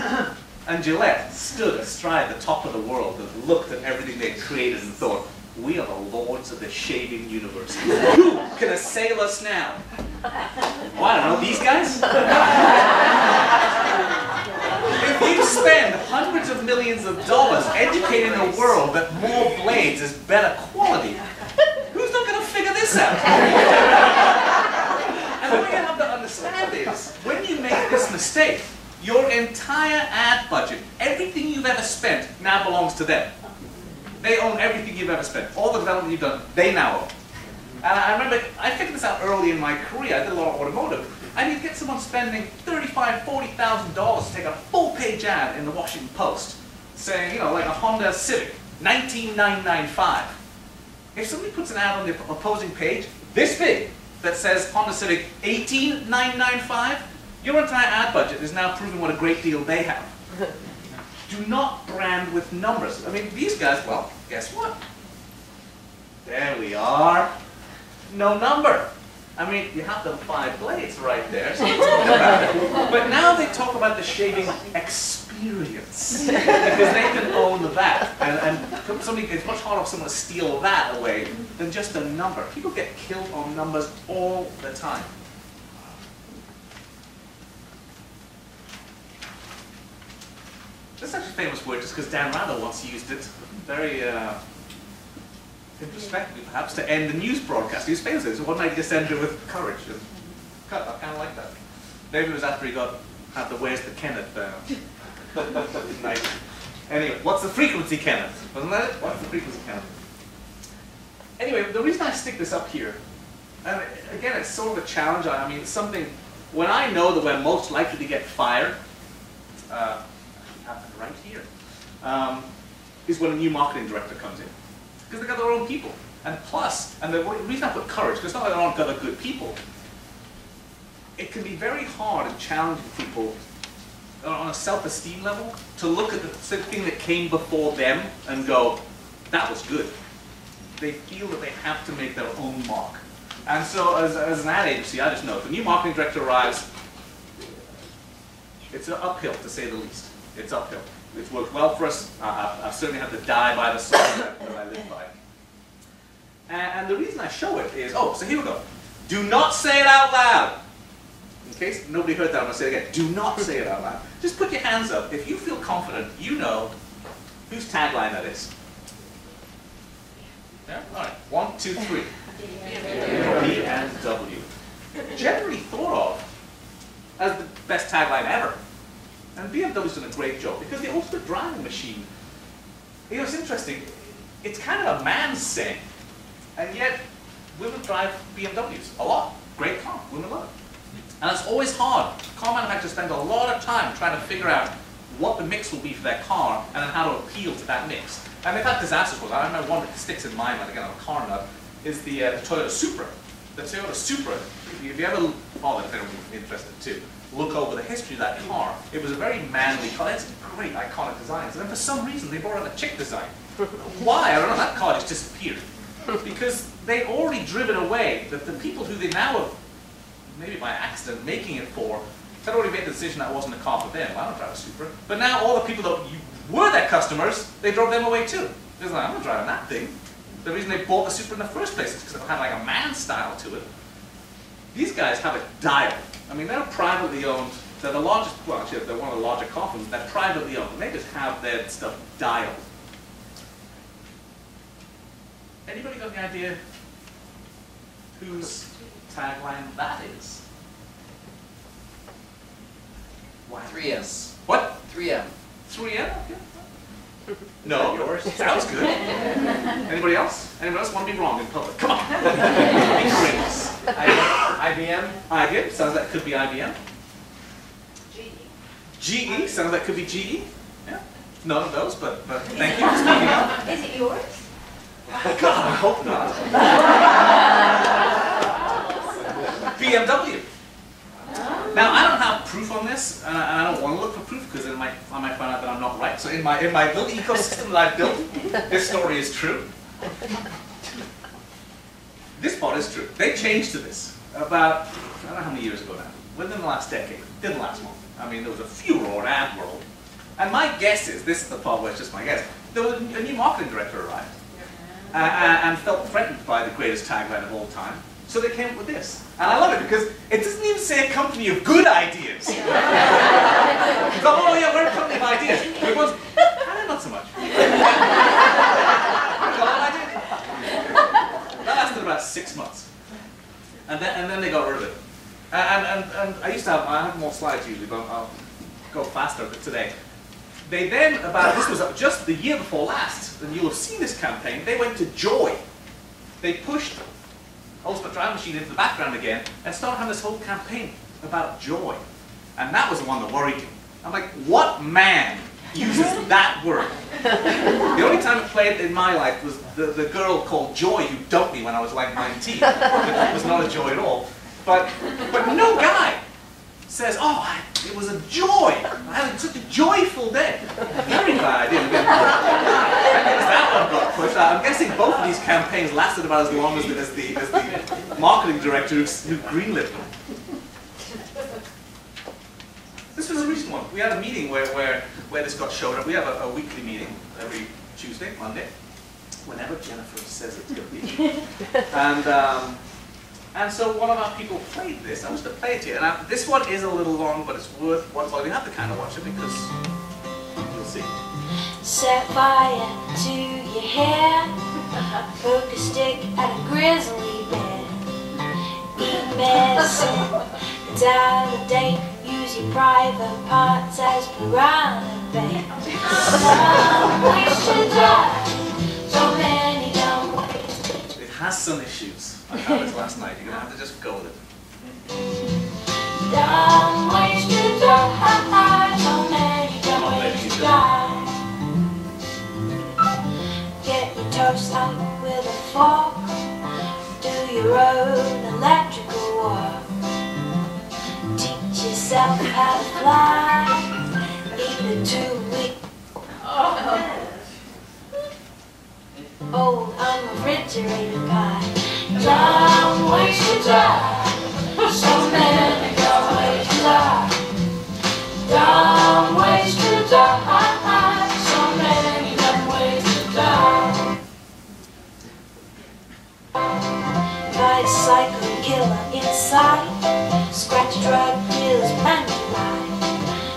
And Gillette stood astride the top of the world and looked at everything they'd created and thought, we are the lords of the shaving universe. Who can assail us now? Well, I don't know, these guys? If you spend hundreds of millions of dollars educating the world that more blades is better quality, who's not going to figure this out? And what you have to understand is, when you make this mistake, your entire ad budget, everything you've ever spent, now belongs to them. They own everything you've ever spent. All the development you've done, they now own. And I remember, I figured this out early in my career. I did a lot of automotive. And you'd get someone spending $35,000, $40,000 to take a full-page ad in the Washington Post, saying, you know, like a Honda Civic, 19995. If somebody puts an ad on the opposing page, this big, that says Honda Civic 18995, your entire ad budget is now proving what a great deal they have. Do not brand with numbers. I mean, these guys, well, guess what? There we are. No number. I mean, you have the 5 blades right there, so talk about it. But now they talk about the shaving experience, because they can own that. And somebody, it's much harder for someone to steal that away than just a number. People get killed on numbers all the time. This is actually a famous word just because Dan Rather once used it very introspectively, perhaps, to end a news broadcast. He was famous. So one night he just ended it with courage. And cut. I kind of like that. Maybe it was after he had the Where's the Kenneth night. Anyway, what's the frequency, Kenneth? Wasn't that it? What's the frequency, Kenneth? Anyway, the reason I stick this up here, and again, it's sort of a challenge. I mean, it's something, when I know that we're most likely to get fired, happened right here, is when a new marketing director comes in. Because they got their own people. And plus, and the reason I put courage, because it's not like they're not other good people, it can be very hard and challenging people on a self-esteem level to look at the thing that came before them and go, that was good. They feel that they have to make their own mark. And so as an ad agency, I just know if a new marketing director arrives, it's an uphill, to say the least. It's uphill. It's worked well for us. I've certainly had to die by the song that I live by. And the reason I show it is, oh, so here we go. Do not say it out loud. In case nobody heard that, I'm going to say it again. Do not say it out loud. Just put your hands up. If you feel confident, you know whose tagline that is. Yeah? All right. 1, 2, 3. B and W. Generally thought of as the best tagline ever. And BMW's done a great job because the ultimate driving machine You know, it's interesting. It's kind of a man's saying, and yet women drive BMWs a lot. Great car, women love it. And it's always hard. Car manufacturers spend a lot of time trying to figure out what the mix will be for their car and then how to appeal to that mix. And they've had disasters with it. I remember one that sticks in mind, like again, I'm a car nut, is the Toyota Supra. The Toyota Supra, if you ever, oh, if anyone would be interested too, look over the history of that car, it was a very manly car. It's great, iconic designs. And then for some reason, they brought out a chick design. Why? I don't know. That car just disappeared. Because they'd already driven away the people who they now are, maybe by accident, making it for, had already made the decision that wasn't a car for them. I don't drive a Supra. But now all the people that were their customers, they drove them away too. They're like, I'm not driving that thing. The reason they bought the Supra in the first place is because it had like a man style to it. These guys have it dialed. I mean, they're privately owned. They're the largest, well, actually, they're one of the larger car firms. They're privately owned. And they just have their stuff dialed. Anybody got any idea whose tagline that is? Wow. 3S. What? 3M. 3M? Okay. No. Yours? Sounds good. Anybody else? Anyone else want to be wrong in public? Come on. Be courageous. IBM? IBM? Sounds like it could be IBM. GE? Sounds like it could be GE. Yeah. None of those, but thank you for speaking up. Is it yours? God, I hope not. BMW. Now, I don't have proof on this, and I don't want to look for proof because I might find out that I'm not right. So in my little ecosystem that I've built, this story is true. This part is true. They changed to this about, I don't know how many years ago now, within the last decade. Didn't last long. I mean, there was a furor in ad world. And my guess is, this is the part where it's just my guess, there was a new marketing director arrived and felt threatened by the greatest tagline of all time. So they came up with this. And I love it because it doesn't even say a company of good ideas. It's like, oh yeah, we're a company of ideas. It goes, not so much. That lasted about 6 months. And then they got rid of it. And I used to have, I have more slides usually, but I'll go faster today. They then, this was just the year before last, and you'll have seen this campaign, they went to Joy. They pushed Ultimate Driving Machine into the background again and started having this whole campaign about joy. And that was the one that worried me. I'm like, what man uses that word? The only time it played in my life was the girl called Joy who dumped me when I was like 19. It was not a joy at all. But no guy says, oh, it was a joy. I had such a joyful day. Very glad I didn't get that one got pushed out. I'm guessing both of these campaigns lasted about as long as the marketing director who greenlit them. This was a recent one. We had a meeting where this got showed up. We have a weekly meeting every Tuesday, Monday, whenever Jennifer says it's going to be. And so one of our people played this. I want to play it to you. And this one is a little long, but it's worth watching. You have to kind of watch it because you'll see. Set fire to your hair, poke a stick at a grizzly bear, eat medicine that's out of date, use your private parts as piranha bait. Some waste your time, so many don't waste. It has some issues. I found this last night. You're going to have to just go with it. Don't waste your time, so many don't waste your time. Get your toast up with a fork, do your own electrical work. Teach yourself how to fly, eat a 2-week old unrefrigerated pie. Don't waste your time, so many don't waste your time. Don't waste your time, so many don't waste your time. Bicycle killer inside, scratch drug dealers and the line.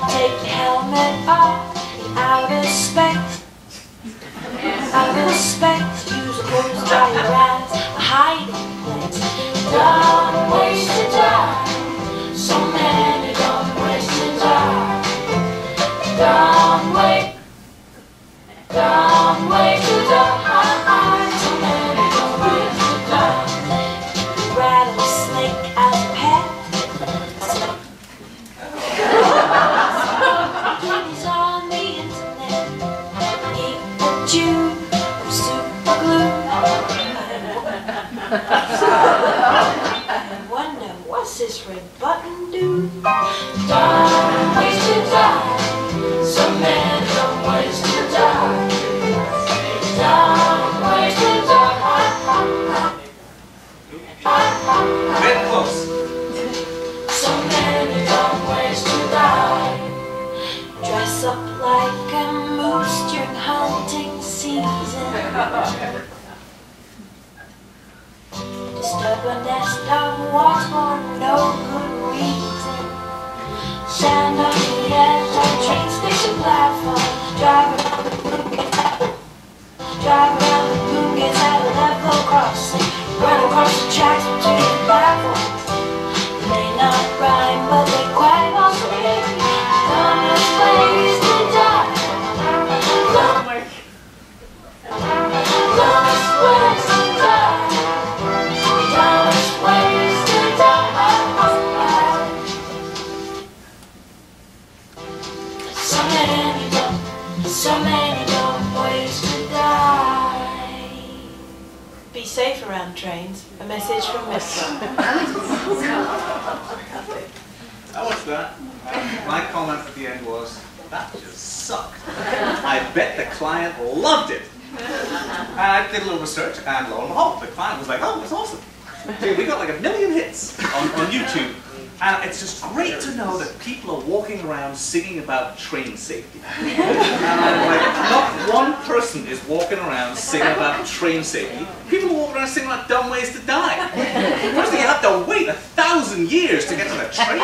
Take your helmet off in outer space. Outer space, use a hose to dry your eyes, a hiding place. Don't waste your time, so many don't waste your time. Don't wait, don't I wonder, what's this red button do? Don't waste your time. Some men don't waste your time. Don't waste your time. Get close. Some men don't waste your time. Dress up like a moose during hunting season. Disturb a nest of wasps for no good reason. Stand on the edge of train station platform. Drive around the moon, get at a level crossing. Run across the tracks between the platforms. They may not rhyme, but they quite all sing. Dumbest ways to die. Dumbest ways to die. Dumbest ways to die. So many dumb ways to die. Be safe around trains. A message from Metro. I watched that. My comment at the end was, that just sucked. I bet the client loved it. And I did a little research, and lo and behold, the client was like, oh, that's awesome. Dude, we got like 1 million hits on YouTube. And it's just great to know that people are walking around singing about train safety. And I'm like, not one person is walking around singing about train safety. People walk around singing about dumb ways to die. Firstly, you have to wait 1,000 years to get to the train.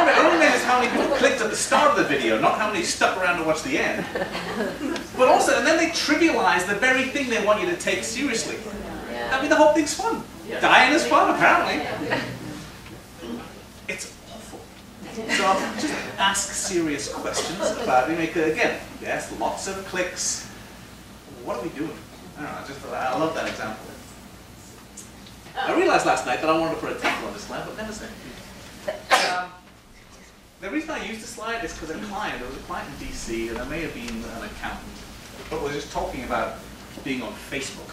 It only matters how many people clicked at the start of the video, not how many stuck around to watch the end. But also, and then they trivialize the very thing they want you to take seriously. I mean, the whole thing's fun. Dying is fun, apparently. It's awful. So just ask serious questions about it. Again, yes, lots of clicks. What are we doing? I don't know, I love that example. I realized last night that I wanted to put a title on this slide, but never said. The reason I used the slide is because there was a client in DC, and there may have been an accountant, but we're just talking about being on Facebook.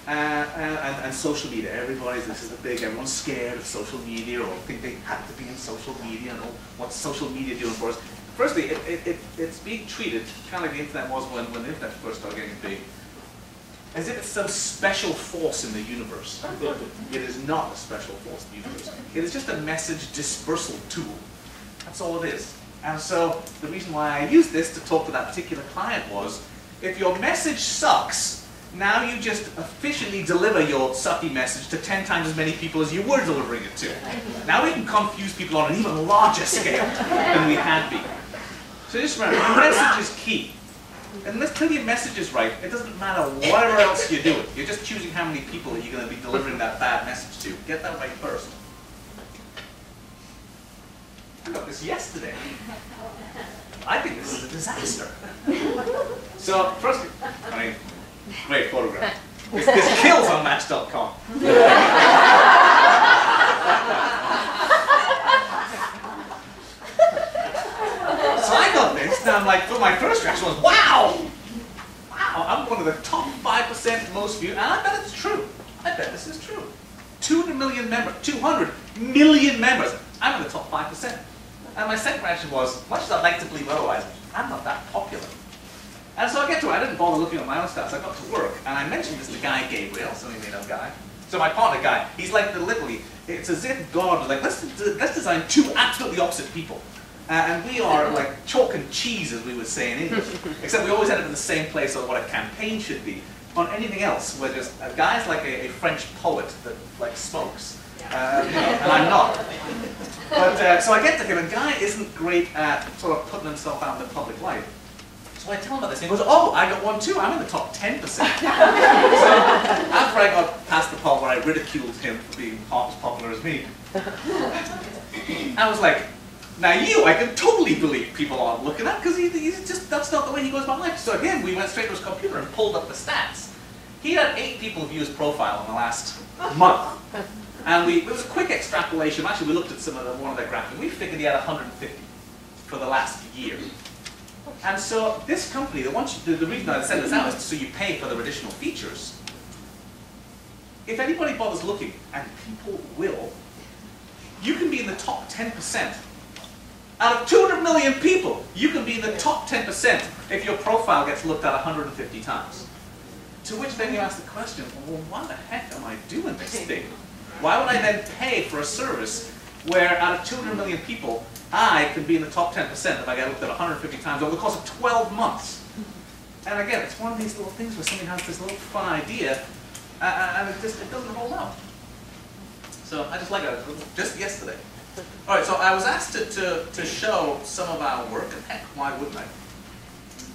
And social media. This is everyone's scared of social media or think they have to be in social media and what's social media doing for us. Firstly, it's being treated, kind of like the internet was when the internet first started getting big, as if it's some special force in the universe. It is not a special force in the universe. It is just a message dispersal tool. That's all it is. And so the reason why I used this to talk to that particular client was, if your message sucks, now you just efficiently deliver your sucky message to 10 times as many people as you were delivering it to. Now we can confuse people on an even larger scale than we had been. So just remember, your message is key. And until your message is right, it doesn't matter whatever else you do. You're just choosing how many people that you're going to be delivering that bad message to. Get that right first. I got this yesterday. I think this is a disaster. So first, great photograph. This kills on Match.com. So I got this, and I'm like, my first reaction was, wow! Wow, I'm one of the top 5% most viewed, and I bet it's true. I bet this is true. 200 million members, 200 million members. I'm in the top 5%. And my second reaction was, much as I'd like to believe otherwise, I'm not that popular. And so I get to it, I didn't bother looking at my own stats, I got to work, and I mentioned this to Guy Gabriel, so he made up Guy. So my partner Guy, he's like literally, it's as if God was like, let's design two absolutely opposite people. And we are like chalk and cheese, as we would say in English. Except we always end up in the same place on what a campaign should be. On anything else, we're just, Guy's like a French poet that like smokes. And I'm not. But so I get to him, and Guy isn't great at sort of putting himself out in the public life. So I tell him about this, and he goes, oh, I got one too, I'm in the top 10%. So after I got past the part where I ridiculed him for being half as popular as me, I was like, now I can totally believe people aren't looking at, because he's just, that's not the way he goes about life. So again, we went straight to his computer and pulled up the stats. He had 8 people view his profile in the last month. And it was a quick extrapolation. Actually, we looked at one of their graphics, and we figured he had 150 for the last year. And so this company, the reason I sent this out is so you pay for the additional features. if anybody bothers looking, and people will, you can be in the top 10%. Out of 200 million people, you can be in the top 10% if your profile gets looked at 150 times. To which then you ask the question, well, why the heck am I doing this thing? Why would I then pay for a service where out of 200 million people, I can be in the top 10% if I get looked at 150 times over the course of 12 months? And again, it's one of these little things where somebody has this little fun idea, and it doesn't roll out. So I just like it, just yesterday. All right, so I was asked to show some of our work, and heck, why wouldn't I?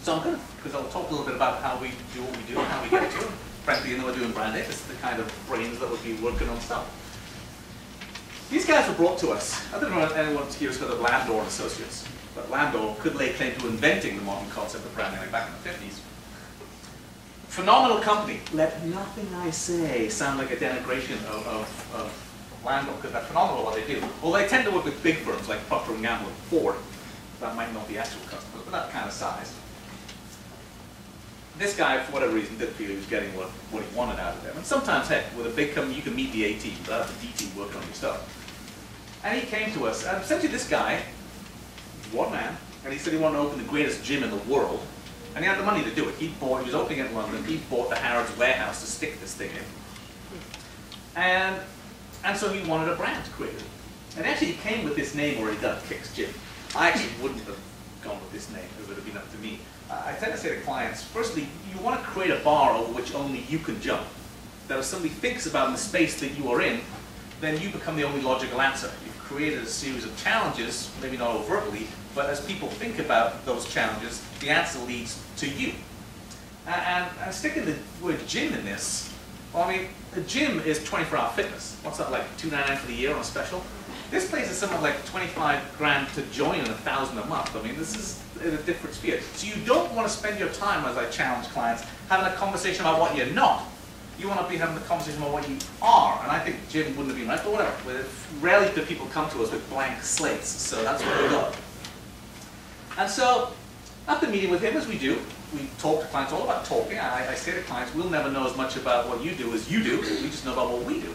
So I'm going to, because I'll talk a little bit about how we do what we do and how we get to it. Frankly, you know we're doing Brand Day. This is the kind of brains that would be working on stuff. These guys were brought to us. I don't know if anyone here has heard of Landor and Associates, but Landor could lay claim to inventing the modern concept of branding back in the 50s. Phenomenal company. Let nothing I say sound like a denigration of Landor, because they're phenomenal what they do. Well, they tend to work with big firms like Procter & Gamble and Ford. That might not be actual customers, but that kind of size. This guy, for whatever reason, didn't feel he was getting what he wanted out of them. And sometimes, heck, with a big company, you can meet the A team, but that's the D team working on your stuff. And he came to us, and essentially this guy, one man, and he said he wanted to open the greatest gym in the world, and he had the money to do it. He was opening it in London, he bought the Harrods warehouse to stick this thing in. And so he wanted a brand created. And actually it came with this name already done, Kicks Gym. I actually wouldn't have gone with this name, it would have been up to me. I tend to say to clients, firstly, you want to create a bar over which only you can jump. That if somebody thinks about the space that you are in, then you become the only logical answer. You've created a series of challenges, maybe not overtly, but as people think about those challenges, the answer leads to you. And sticking the word gym in this, well, I mean, a gym is 24-hour fitness. What's that, like $299 for the year on a special? This place is something like 25 grand to join and 1,000 a month. I mean, this is in a different sphere. So you don't want to spend your time, as I challenge clients, having a conversation about what you're not. You want to be having a conversation about what you are. And I think gym wouldn't have been right, but whatever. Rarely do people come to us with blank slates, so that's where we go. And so, after meeting with him, as we do, we talk to clients all about talking. I say to clients, we'll never know as much about what you do as you do. We just know about what we do.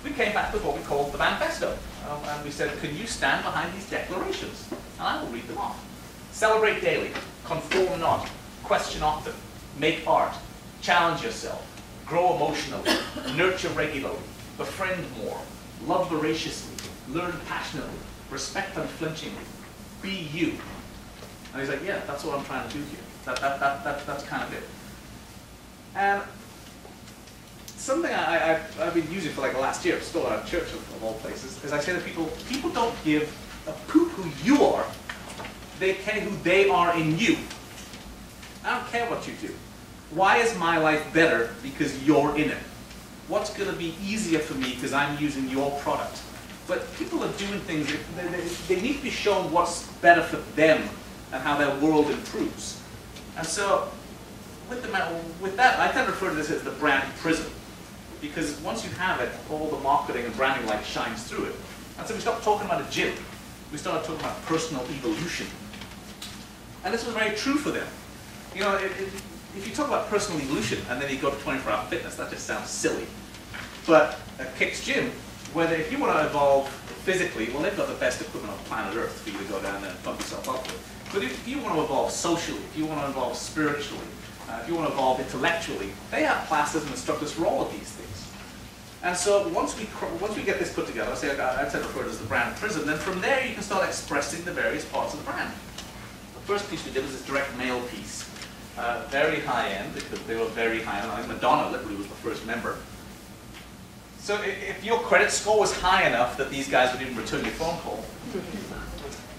We came back with what we called the manifesto. And we said, can you stand behind these declarations? And I will read them off. Celebrate daily. Conform not. Question often. Make art. Challenge yourself. Grow emotionally. Nurture regularly. Befriend more. Love voraciously. Learn passionately. Respect unflinchingly. Be you. And he's like, yeah, that's what I'm trying to do here. That's kind of it. And something I've been using for like the last year, still at church of all places, is I say to people, people don't give a poop who you are, they care who they are in you. I don't care what you do. Why is my life better because you're in it? What's going to be easier for me because I'm using your product? But people are doing things, they need to be shown what's better for them and how their world improves. And so, with that, I tend to refer to this as the brand prism. Because once you have it, all the marketing and branding light shines through it. And so we stopped talking about a gym. We started talking about personal evolution. And this was very true for them. You know, if you talk about personal evolution and then you go to 24-hour fitness, that just sounds silly. But at Kicks Gym, whether if you want to evolve physically, well, they've got the best equipment on planet Earth for you to go down there and pump yourself up with. But if you want to evolve socially, if you want to evolve spiritually, if you want to evolve intellectually, they have classes and instructors for all of these things. And so once we get this put together, I tend to refer to it as the brand prism, then from there you can start expressing the various parts of the brand. The first piece we did was this direct mail piece. Very high-end, because they were very high-end. I think Madonna literally was the first member. So if your credit score was high enough that these guys would even return your phone call,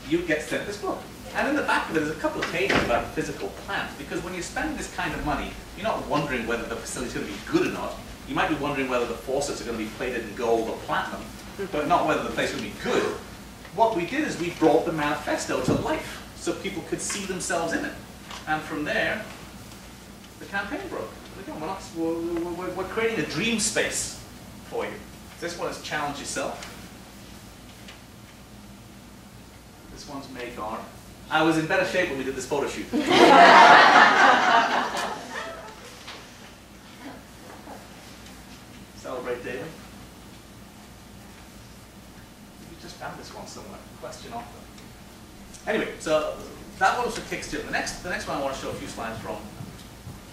you'd get sent this book. And in the back of it, there's a couple of pages about the physical plant, because when you spend this kind of money, you're not wondering whether the facility's going to be good or not. You might be wondering whether the faucets are going to be plated in gold or platinum, but not whether the place will be good. What we did is we brought the manifesto to life, so people could see themselves in it. And from there, the campaign broke. We're creating a dream space for you. This one is challenge yourself. This one's make art. I was in better shape when we did this photo shoot. Celebrate Lloyd Daly? We just found this one somewhere. Question author. Anyway, so that one was for Kickstarter. The next one I want to show a few slides from.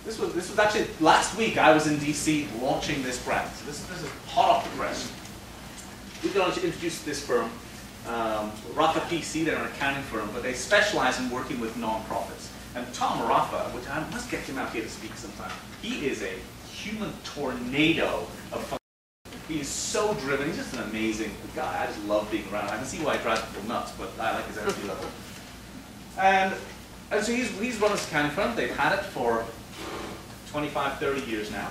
This was actually last week. I was in DC launching this brand. So this is hot off the press. We're going to introduce this firm, Rafa PC. They're an accounting firm, but they specialize in working with nonprofits. And Tom Rafa, which I must get him out here to speak sometime. He is a human tornado of fun. He is so driven. He's just an amazing guy. I just love being around him. I can see why he drives people nuts, but I like his energy level. And so he's run this accounting firm. They've had it for 25, 30 years now.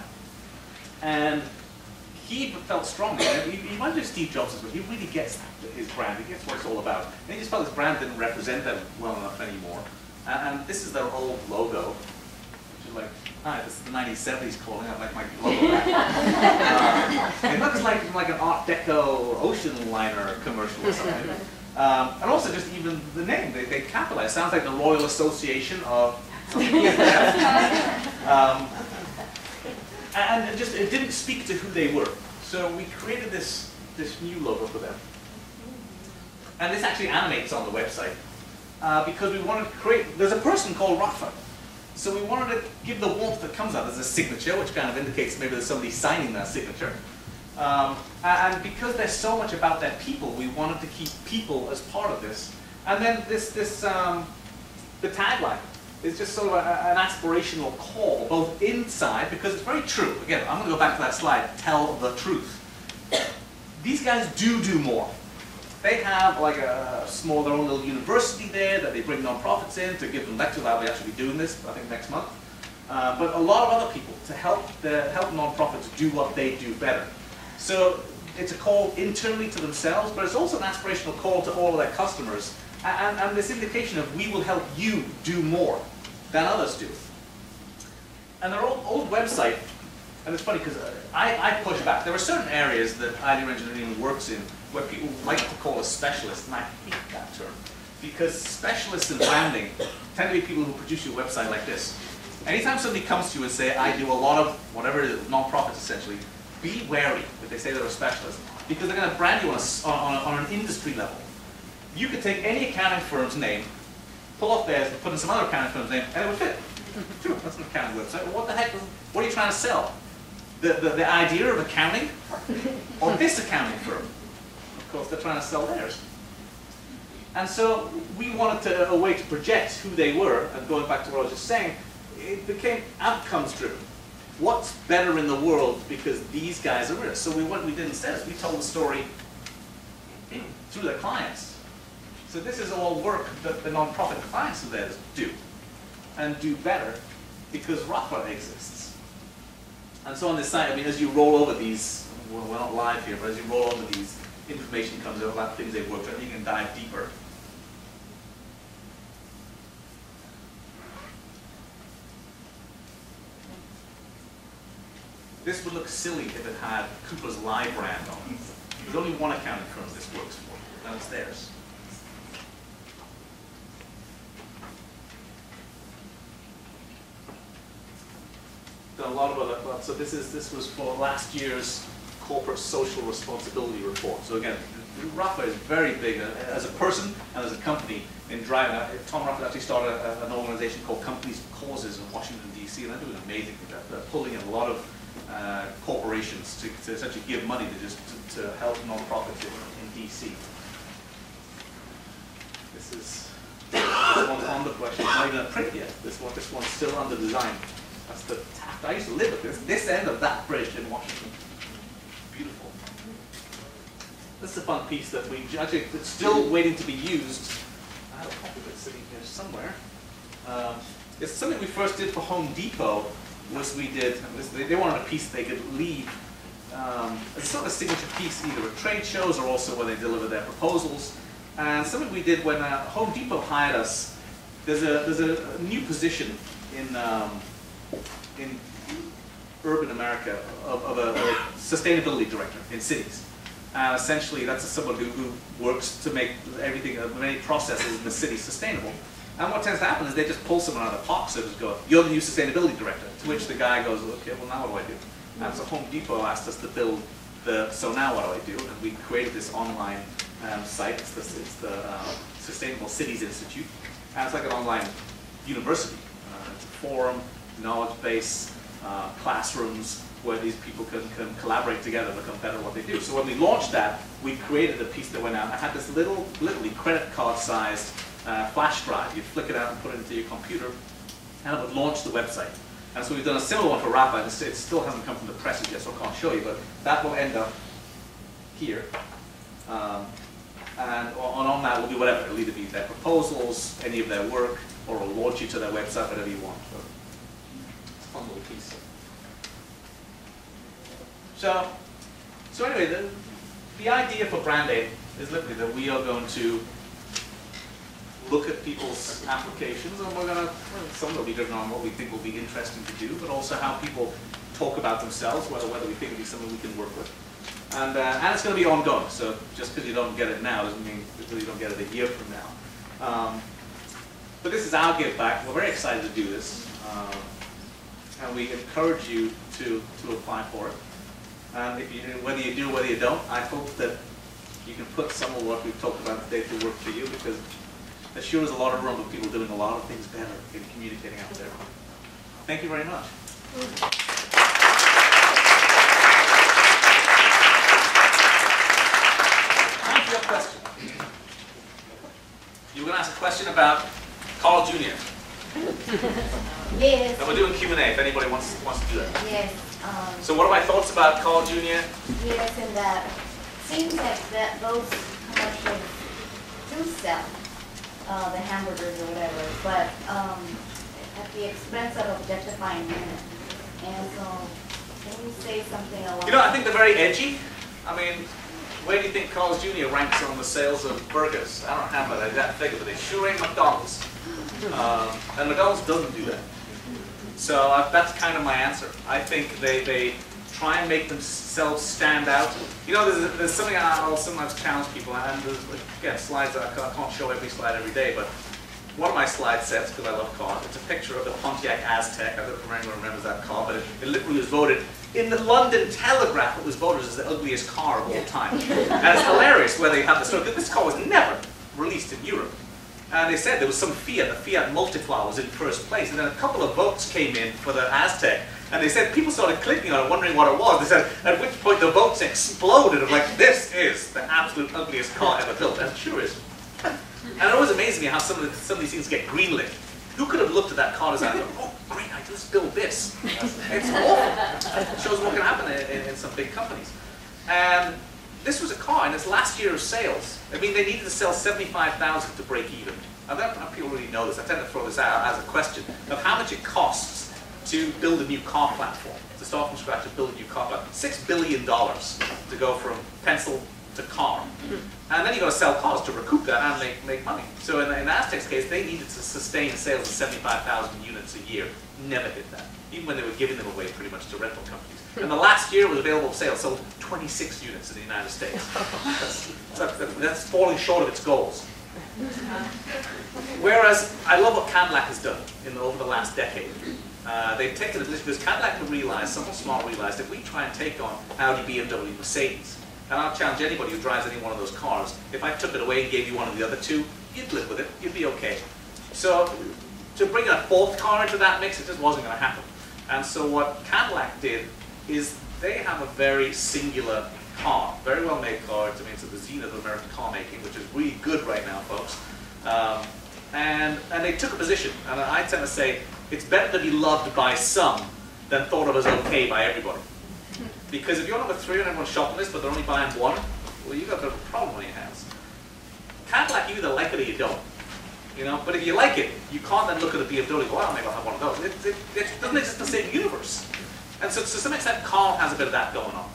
And he felt strongly, and he might do Steve Jobs as well, he really gets his brand, he gets what it's all about. And he just felt his brand didn't represent them well enough anymore. And this is their old logo, which is like, hi, this is the 1970s calling, I like my logo back. It looks like an Art Deco ocean liner commercial or something. And also just even the name, they capitalize. It sounds like the Royal Association of something. And just it didn't speak to who they were. So we created this new logo for them. And this actually animates on the website because we wanted to create, there's a person called Rafa. So we wanted to give the warmth that comes out. There's a signature, which kind of indicates maybe there's somebody signing that signature. And because there's so much about their people, we wanted to keep people as part of this. And then the tagline is just sort of an aspirational call, both inside, because it's very true. Again, I'm going to go back to that slide, tell the truth. These guys do more. They have like their own little university there that they bring nonprofits in to give them lectures. I'll actually be doing this, I think, next month. But a lot of other people to help nonprofits do what they do better. So it's a call internally to themselves, but it's also an aspirational call to all of their customers. And this indication of we will help you do more than others do. And their old website, and it's funny because I push back. There are certain areas that Ideal Engineering works in where people like to call us specialists, and I hate that term. Because specialists in branding tend to be people who produce your website like this. Anytime somebody comes to you and say, I do a lot of whatever it is, nonprofits essentially, be wary if they say they're a specialist, because they're going to brand you on an industry level. You could take any accounting firm's name, pull off theirs, and put in some other accounting firm's name, and it would fit. True, that's an accounting website. Well, what the heck? What are you trying to sell? The idea of accounting, or this accounting firm? Of course, they're trying to sell theirs. And so we wanted a way to project who they were, and going back to what I was just saying, it became outcomes driven. What's better in the world because these guys are rich? So what we did instead is we told the story through their clients. So this is all work that the nonprofit clients of theirs do, and do better because Rafa exists. And so on this site, I mean, as you roll over these, well, we're not live here, but as you roll over these, information comes out about things they've worked on, you can dive deeper. This would look silly if it had Cooper's Live brand on it. There's only one accounting firm this works for, and it's theirs. Done a lot of other, so this was for last year's corporate social responsibility report. So again, Rafa is very big as a person and as a company in driving. Tom Rafa actually started an organization called Companies for Causes in Washington, D.C., and they're doing amazing. They're pulling in a lot of corporations to essentially give money to help nonprofits in D.C. This is one's on the question. It's not even a print yet. This one's still under design. That's the Taft. I used to live at this end of that bridge in Washington. Beautiful. This is a fun piece that we actually, it's still waiting to be used. I have a copy of it sitting here somewhere. It's something we first did for Home Depot. Was we did, they wanted a piece they could leave. It's sort of a signature piece, either at trade shows or also when they deliver their proposals. And something we did when Home Depot hired us. There's a new position in urban America of a sustainability director in cities. And essentially that's someone who works to make everything, many processes in the city sustainable. And what tends to happen is they just pull someone out of the box and just go, you're the new sustainability director. To which the guy goes, okay, well now what do I do? And so Home Depot asked us to build So now what do? And we created this online site. It's the Sustainable Cities Institute. And it's like an online university. It's a forum, knowledge base, classrooms where these people can collaborate together and become better at what they do. So when we launched that, we created a piece that went out. I had this literally credit card sized flash drive. You flick it out and put it into your computer, and it would launch the website. And so we've done a similar one for Rappa. It still hasn't come from the presses yet, so I can't show you, but that will end up here. And on that will be whatever. It'll either be their proposals, any of their work, or it'll launch you to their website, whatever you want. So it's a fun little piece. So anyway, the idea for Brand Aid is literally that we are going to look at people's applications, and we're going to, some will be driven on what we think will be interesting to do, but also how people talk about themselves, whether we think it'll be something we can work with. And it's going to be ongoing, so just because you don't get it now doesn't mean you don't get it a year from now. But this is our give back. We're very excited to do this, and we encourage you to apply for it. And if whether you do, whether you don't, I hope that you can put some of what we've talked about today to work for you, because there sure is a lot of room of people doing a lot of things better in communicating out there. Thank you very much. Time for your question. You were going to ask a question about Carl Jr. Yes. And we're doing Q&A if anybody wants to do that. Yes. So what are my thoughts about Carl Jr.? Yes, and that seems like that those commercials do sell the hamburgers or whatever, but at the expense of objectifying women. And so, can you say something along? You know, I think they're very edgy. I mean, where do you think Carl's Jr. ranks on the sales of burgers? I don't have that figure, but they sure ain't McDonald's. And McDonald's doesn't do that. So that's kind of my answer. I think they try and make themselves stand out. You know, there's something I'll sometimes challenge people, and there's, again, slides that I can't show every slide every day, but one of my slide sets, because I love cars, it's a picture of the Pontiac Aztek. I don't know if anyone remembers that car, but it literally was voted, in the London Telegraph, it was voted as the ugliest car of all time. And it's hilarious where they have the story. This car was never released in Europe. And they said there was some Fiat, the Fiat Multipla was in first place, and then a couple of votes came in for the Aztek, and they said people started clicking on it, wondering what it was. They said, at which point the votes exploded of like, this is the absolute ugliest car ever built, and it sure is. And it always amazes me how some of these things get greenlit. Who could have looked at that car design and go, oh, great, I just built this. It's awful. It shows what can happen in some big companies. And this was a car in its last year of sales. I mean, they needed to sell 75,000 to break even. I don't know if people really know this. I tend to throw this out as a question of how much it costs to build a new car platform, to start from scratch and build a new car platform. $6 billion to go from pencil to car. And then you've got to sell cars to recoup that and make money. So in the Aztek's case, they needed to sustain sales of 75,000 units a year. Never hit that, even when they were giving them away pretty much to rental companies. And the last year it was available for sale, sold 26 units in the United States. That's falling short of its goals. Whereas, I love what Cadillac has done over the last decade. They've taken a position, because Cadillac have realized, someone smart realized, that we try and take on Audi, BMW, Mercedes. And I'll challenge anybody who drives any one of those cars, if I took it away and gave you one of the other two, you'd live with it, you'd be okay. So, to bring a fourth car into that mix, it just wasn't going to happen. And so what Cadillac did is they have a very singular car, very well made car. I mean, it's at the zenith of American car making, which is really good right now, folks. And they took a position, and I tend to say it's better to be loved by some than thought of as okay by everybody. Because if you're number 3 on everyone's shopping list, but they're only buying one, well, you've got a problem on your hands. Cadillac, you either like it or you don't. You know, but if you like it, you can't then look at a BMW and go, well, maybe I'll have one of those. It doesn't exist in the same universe. And so to some extent, Carl has a bit of that going on.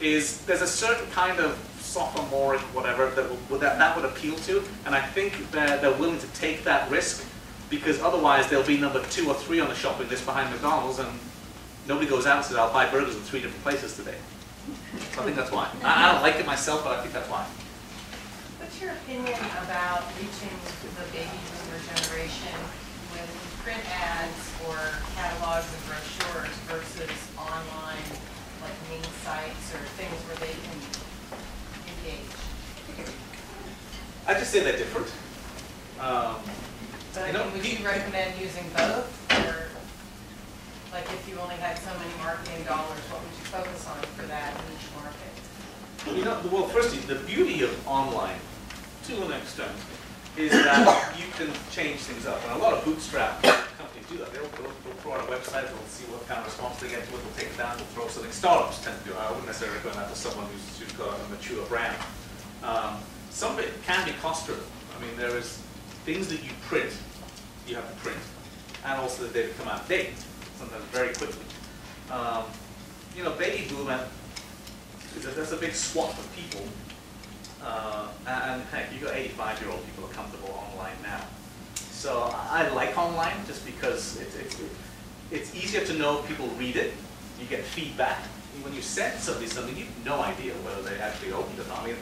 There's a certain kind of sophomoric whatever that would appeal to, and I think that they're willing to take that risk, because otherwise they'll be number 2 or 3 on the shopping list behind McDonald's, and nobody goes out and says, I'll buy burgers in 3 different places today. So I think that's why. I don't like it myself, but I think that's why. What's your opinion about reaching the baby boomer generation with print ads or catalogs and brochures versus online, like main sites or things where they just say they're different. But You know, would you recommend using both, or like if you only had so many marketing dollars, what would you focus on for that niche market? You know, well, firstly, the beauty of online, to an extent, is that you can change things up. And a lot of bootstrap companies do that. They'll throw out a website, they'll see what kind of response they get to it, they'll take it down, they'll throw something. Startups tend to do it. I wouldn't necessarily recommend that to someone who's got a mature brand. Some of it can be cost-driven. I mean, there is things that you print, you have to print, and also that they become out of date, sometimes very quickly. You know, baby boom, that's a big swath of people. And heck, you've got 85-year-old people are comfortable online now. So I like online just because it's easier to know if people read it. You get feedback. When you send somebody something, you have no idea whether they actually opened it or not. I mean,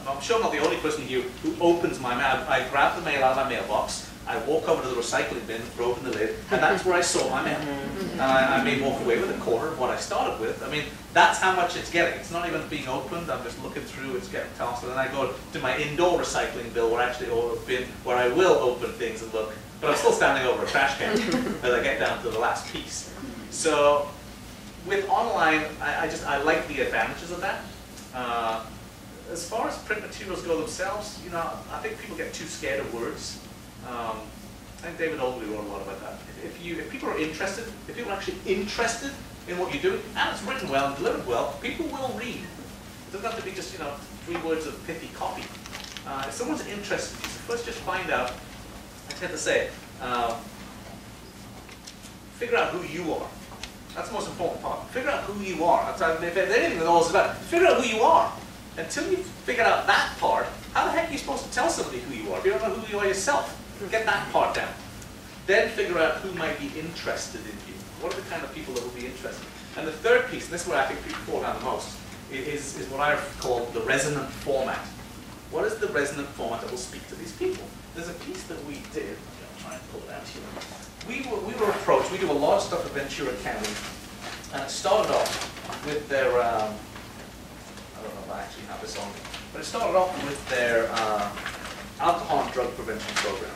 I'm sure I'm not the only person here who opens my mail. I grab the mail out of my mailbox, I walk over to the recycling bin, throw open the lid, and that's where I saw my mail. And I may walk away with a quarter of what I started with. I mean, that's how much it's getting. It's not even being opened. I'm just looking through, it's getting tossed. And then I go to my indoor recycling bin where I will open things and look. But I'm still standing over a trash can as I get down to the last piece. So with online, I like the advantages of that. As far as print materials go themselves, you know, I think people get too scared of words. I think David Ogilvy wrote a lot about that. If people are interested, if people are actually interested in what you're doing, and it's written well and delivered well, people will read. It doesn't have to be just, you know, 3 words of pithy copy. If someone's interested, first just find out, I tend to say, figure out who you are. That's the most important part. Figure out who you are. If there's anything that all is about, figure out who you are. Until you've figured out that part, how the heck are you supposed to tell somebody who you are if you don't know who you are yourself? Get that part down. Then figure out who might be interested in you. What are the kind of people that will be interested? And the third piece, and this is where I think people fall down the most, is what I call the resonant format. What is the resonant format that will speak to these people? There's a piece that we did. I'll try and pull it out here. We were approached. We do a lot of stuff at Ventura County, and it started off with their. I don't know if I actually have this on, but it started off with their alcohol and drug prevention program.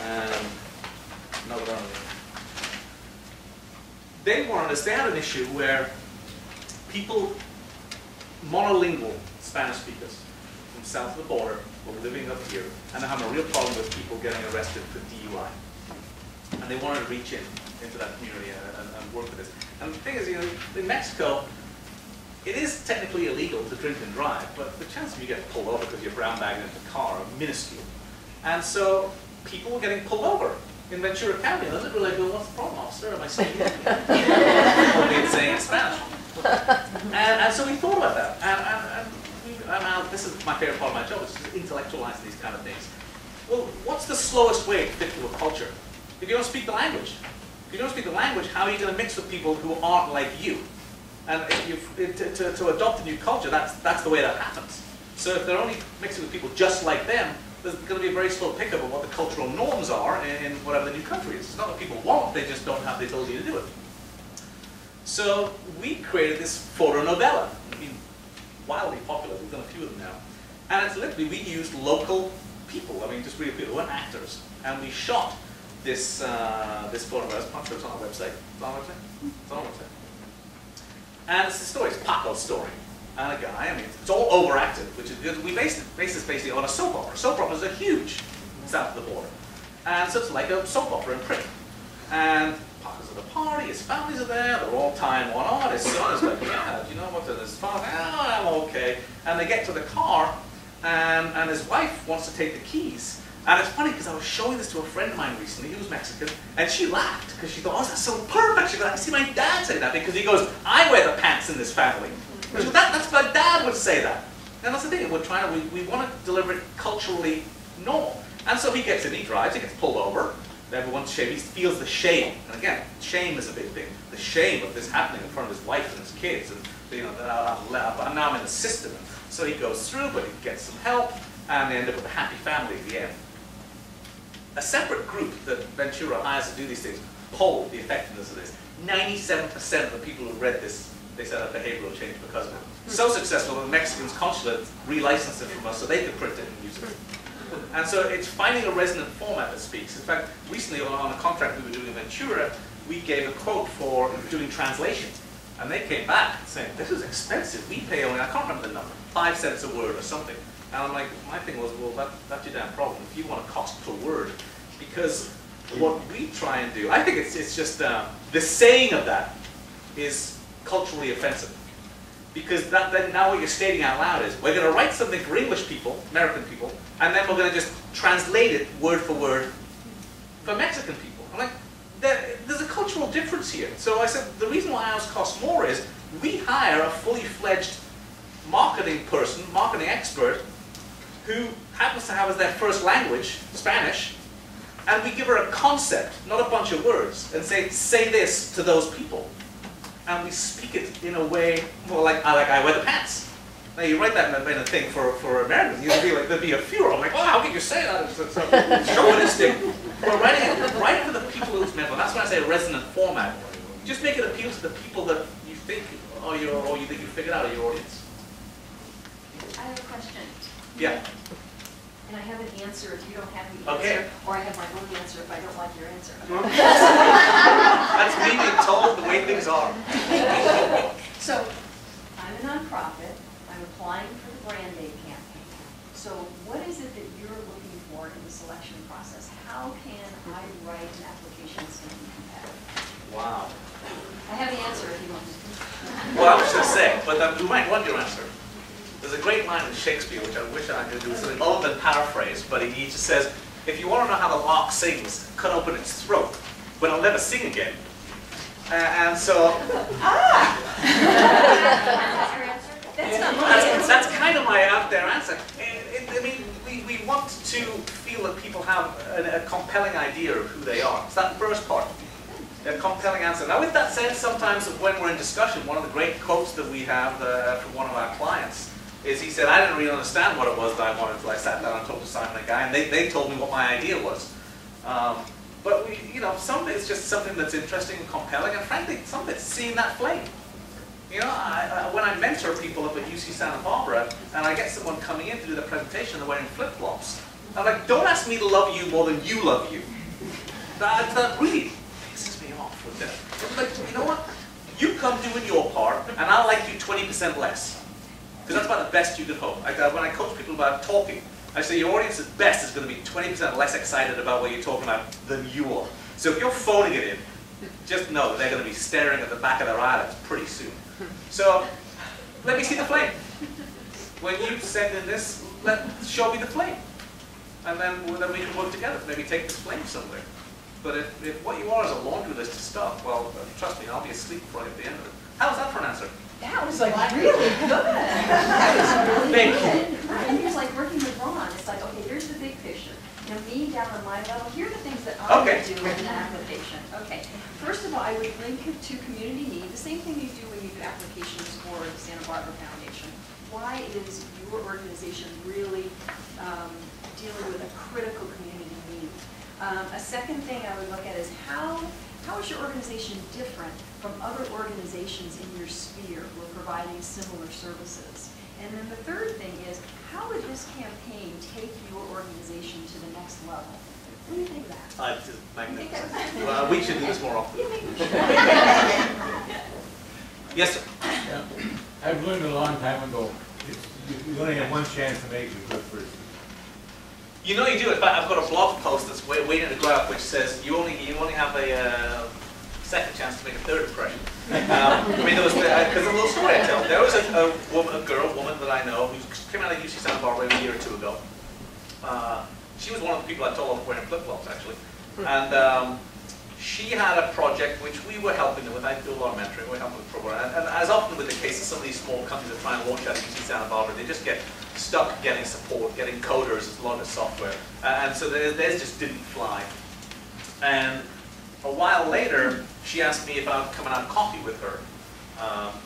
And they had an issue where people, monolingual Spanish speakers from south of the border, were living up here, and they're having a real problem with people getting arrested for DUI. And they wanted to reach into that community and work with this. And the thing is, you know, in Mexico, it is technically illegal to drink and drive, but the chance of you getting pulled over because you're brown bagging into the car are minuscule. And so people were getting pulled over in Ventura County. And they were like, well, what's the problem, officer? Am I saying it? saying in Spanish. And so we thought about that. And this is my favorite part of my job, is to intellectualize these kind of things. Well, what's the slowest way to fit to a culture? If you don't speak the language. If you don't speak the language, how are you going to mix with people who aren't like you? And to adopt a new culture, that's the way that happens. So if they're only mixing with people just like them, there's going to be a very slow pickup of what the cultural norms are in whatever the new country is. It's not that people want, they just don't have the ability to do it. So we created this fotonovela. I mean, wildly popular. We've done a few of them now. And it's literally, we used local people. I mean, just real people who weren't actors. And we shot this fotonovela. I'm sure it's on our website. It's on our website? It's on our website. And it's the story. It's Paco's story. And a guy, I mean, it's all overacted, which is good. We based this basically on a soap opera. Soap operas are huge south of the border. And so it's like a soap opera in print. And Paco's at a party, his families are there, they're all tying one on. His son is like, yeah, do you know what? And his father, oh, I'm okay. And they get to the car, and his wife wants to take the keys. And it's funny because I was showing this to a friend of mine recently, who was Mexican, and she laughed because she thought, oh, that's so perfect. She goes, I see my dad say that because he goes, I wear the pants in this family. She goes, that's my dad would say that. And that's the thing, we want to deliver it culturally normal. And so he gets in, he drives, he gets pulled over, everyone's shame, he feels the shame. And again, shame is a big thing. The shame of this happening in front of his wife and his kids. And you know, now I'm in the system. So he goes through, but he gets some help, and they end up with a happy family at the end. A separate group that Ventura hires to do these things polled the effectiveness of this. 97% of the people who read this, they said a behavioral change because of it. So successful that the Mexican consulate relicensed it from us so they could print it and use it. And so it's finding a resonant format that speaks. In fact, recently on a contract we were doing in Ventura, we gave a quote for doing translation. And they came back saying, this is expensive. We pay only, I can't remember the number, 5 cents a word or something. And I'm like, my thing was, well, that's your damn problem. If you want a cost per word, because what we try and do, I think it's just, the saying of that is culturally offensive. Because then now what you're stating out loud is, we're going to write something for English people, American people, and then we're going to just translate it word for word for Mexican people. I'm like, there's a cultural difference here. So I said, the reason why ours costs more is, we hire a fully fledged marketing person, marketing expert, who happens to have as their first language, Spanish, and we give her a concept, not a bunch of words, and say this to those people. And we speak it in a way, well, like I wear the pants. Now you write that in a thing for Americans, you'd be like, there'd be a furor. I'm like, wow, how can you say that? It's so chauvinistic. We're writing it for the people who's meant. That's when I say resonant format. Just make it appeal to the people that you think, or you think you figured out of your audience. I have a question. Yeah. And I have an answer if you don't have the Okay. answer, or I have my own answer if I don't like your answer. That's me being told the way things are. So, I'm a nonprofit. I'm applying for the Brand Day campaign. So, what is it that you're looking for in the selection process? How can I write an application that's going to be competitive? Wow. I have the answer if you want to. Well, I was going to say, but you might want your answer. There's a great line in Shakespeare, which I wish I could do something other than paraphrase, but he just says, if you want to know how the lark sings, cut open its throat, but it'll never sing again. And so... That's kind of my out there answer. I mean, we want to feel that people have a compelling idea of who they are. It's that first part. A compelling answer. Now, with that said, sometimes when we're in discussion, one of the great quotes that we have from one of our clients is he said, I didn't really understand what it was that I wanted until I sat down and talked to Simon and Guy, and they told me what my idea was. But some of it's just something that's interesting and compelling, and frankly, some of it's seeing that flame. You know, when I mentor people up at UC Santa Barbara, and I get someone coming in to do the presentation, they're wearing flip-flops. I'm like, don't ask me to love you more than you love you. That really pisses me off with that. I'm like, you know what? You come doing your part, and I'll like you 20% less. Because that's about the best you could hope. When I coach people about talking, I say your audience at best is going to be 20% less excited about what you're talking about than you are. So if you're phoning it in, just know that they're going to be staring at the back of their eyelids pretty soon. So let me see the flame. When you send in this, show me the flame. And then we can work together, maybe take this flame somewhere. But if what you are is a laundry list of stuff, well, trust me, I'll be asleep before I get to the end of it. How's that for an answer? That was like really good. That was really good. And it's like working with Ron. It's like, okay, here's the big picture. You know, me down on my level, here are the things that I would do in an application. Okay. First of all, I would link it to community need. The same thing you do when you do applications for the Santa Barbara Foundation. Why is your organization really dealing with a critical community need? A second thing I would look at is how is your organization different from other organizations in your sphere who are providing similar services? And then the third thing is, how would this campaign take your organization to the next level? What do you think of that? It's magnificent. Well, we should do this more often. Yes, sir. Yeah. I've learned a long time ago, you only have one chance to make a good person. You know you do. In fact, I've got a blog post that's waiting to go out, which says you only have a second chance to make a third impression. I mean, there was because a little story I tell. There was a woman that I know who came out of UC Santa Barbara a year or two ago. She was one of the people I told off wearing flip-flops, actually, and she had a project which we were helping them with. I do a lot of mentoring. We're helping with the program, and as often with the case of some of these small companies that try and launch out of UC Santa Barbara, they just get stuck getting support, getting coders as long as software, and so theirs just didn't fly. And a while later, she asked me if I would come and have coffee with her.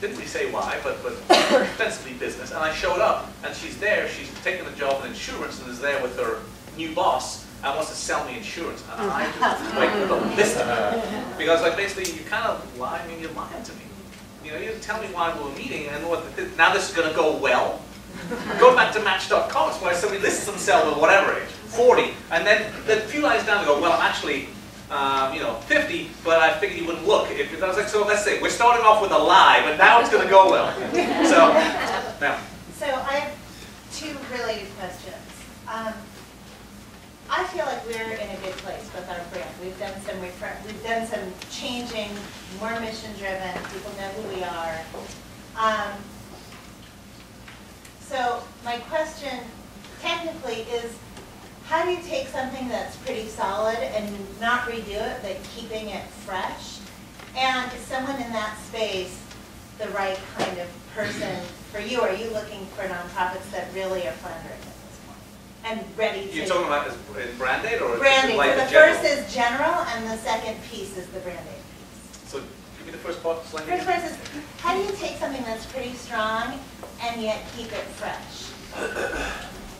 Didn't really say why, but ostensibly business. And I showed up, and she's there. She's taken a job in insurance and is there with her new boss and wants to sell me insurance. And I just went ballistic. Because like basically, you kind of lie. I mean, you're lying to me. You know, you didn't tell me why we were meeting, and now this is going to go well. Go back to Match.com, it's where somebody lists themselves at whatever age, 40, and then a few lines down they go, well, I'm actually, 50, but I figured you wouldn't look. I was like, so let's say, we're starting off with a lie, but now it's going to go well. So, now. So I have two related questions. I feel like we're in a good place with our brand. We've done some changing, more mission-driven. People know who we are. So my question, technically, is how do you take something that's pretty solid and not redo it, but keeping it fresh? And is someone in that space the right kind of person for you? Are you looking for nonprofits that really are floundering at this point and ready to? You're talking about in brand-aid or branding? Like So the general? first is general, and the second piece is the brand-aid piece. So give me the first part. First part is, how do you take something that's pretty strong and yet keep it fresh?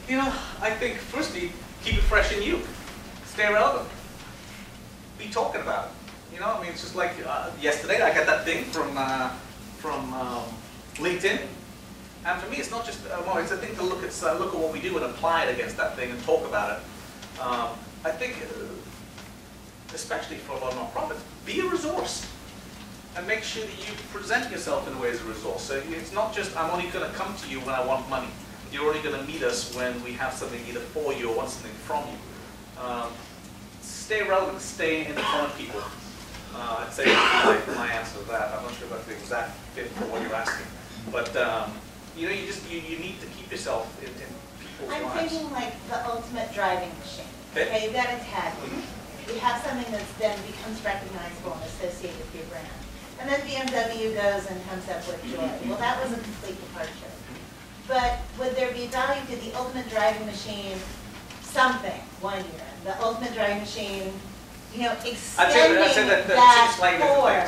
I think firstly, keep it fresh in you. Stay relevant. Be talking about it. I mean, it's just like yesterday I got that thing from LinkedIn, and for me, it's not just it's a thing to look at what we do and apply it against that thing and talk about it. I think, especially for a lot of nonprofits, be a resource and make sure that you present yourself in a way as a resource. So it's not just I'm only going to come to you when I want money. You're only going to meet us when we have something either for you or want something from you. Stay relevant, stay in front of people. I'd say my answer to that. I'm not sure about the exact fit for what you're asking, but you need to keep yourself in people's lives. I'm thinking like the ultimate driving machine. Okay. Okay, you've got a tag. You have something that then becomes recognizable and associated with your brand. And then BMW goes and comes up with Joy. Well, that was a complete departure. But would there be value to the ultimate driving machine, something, 1 year, the ultimate driving machine, extending that core?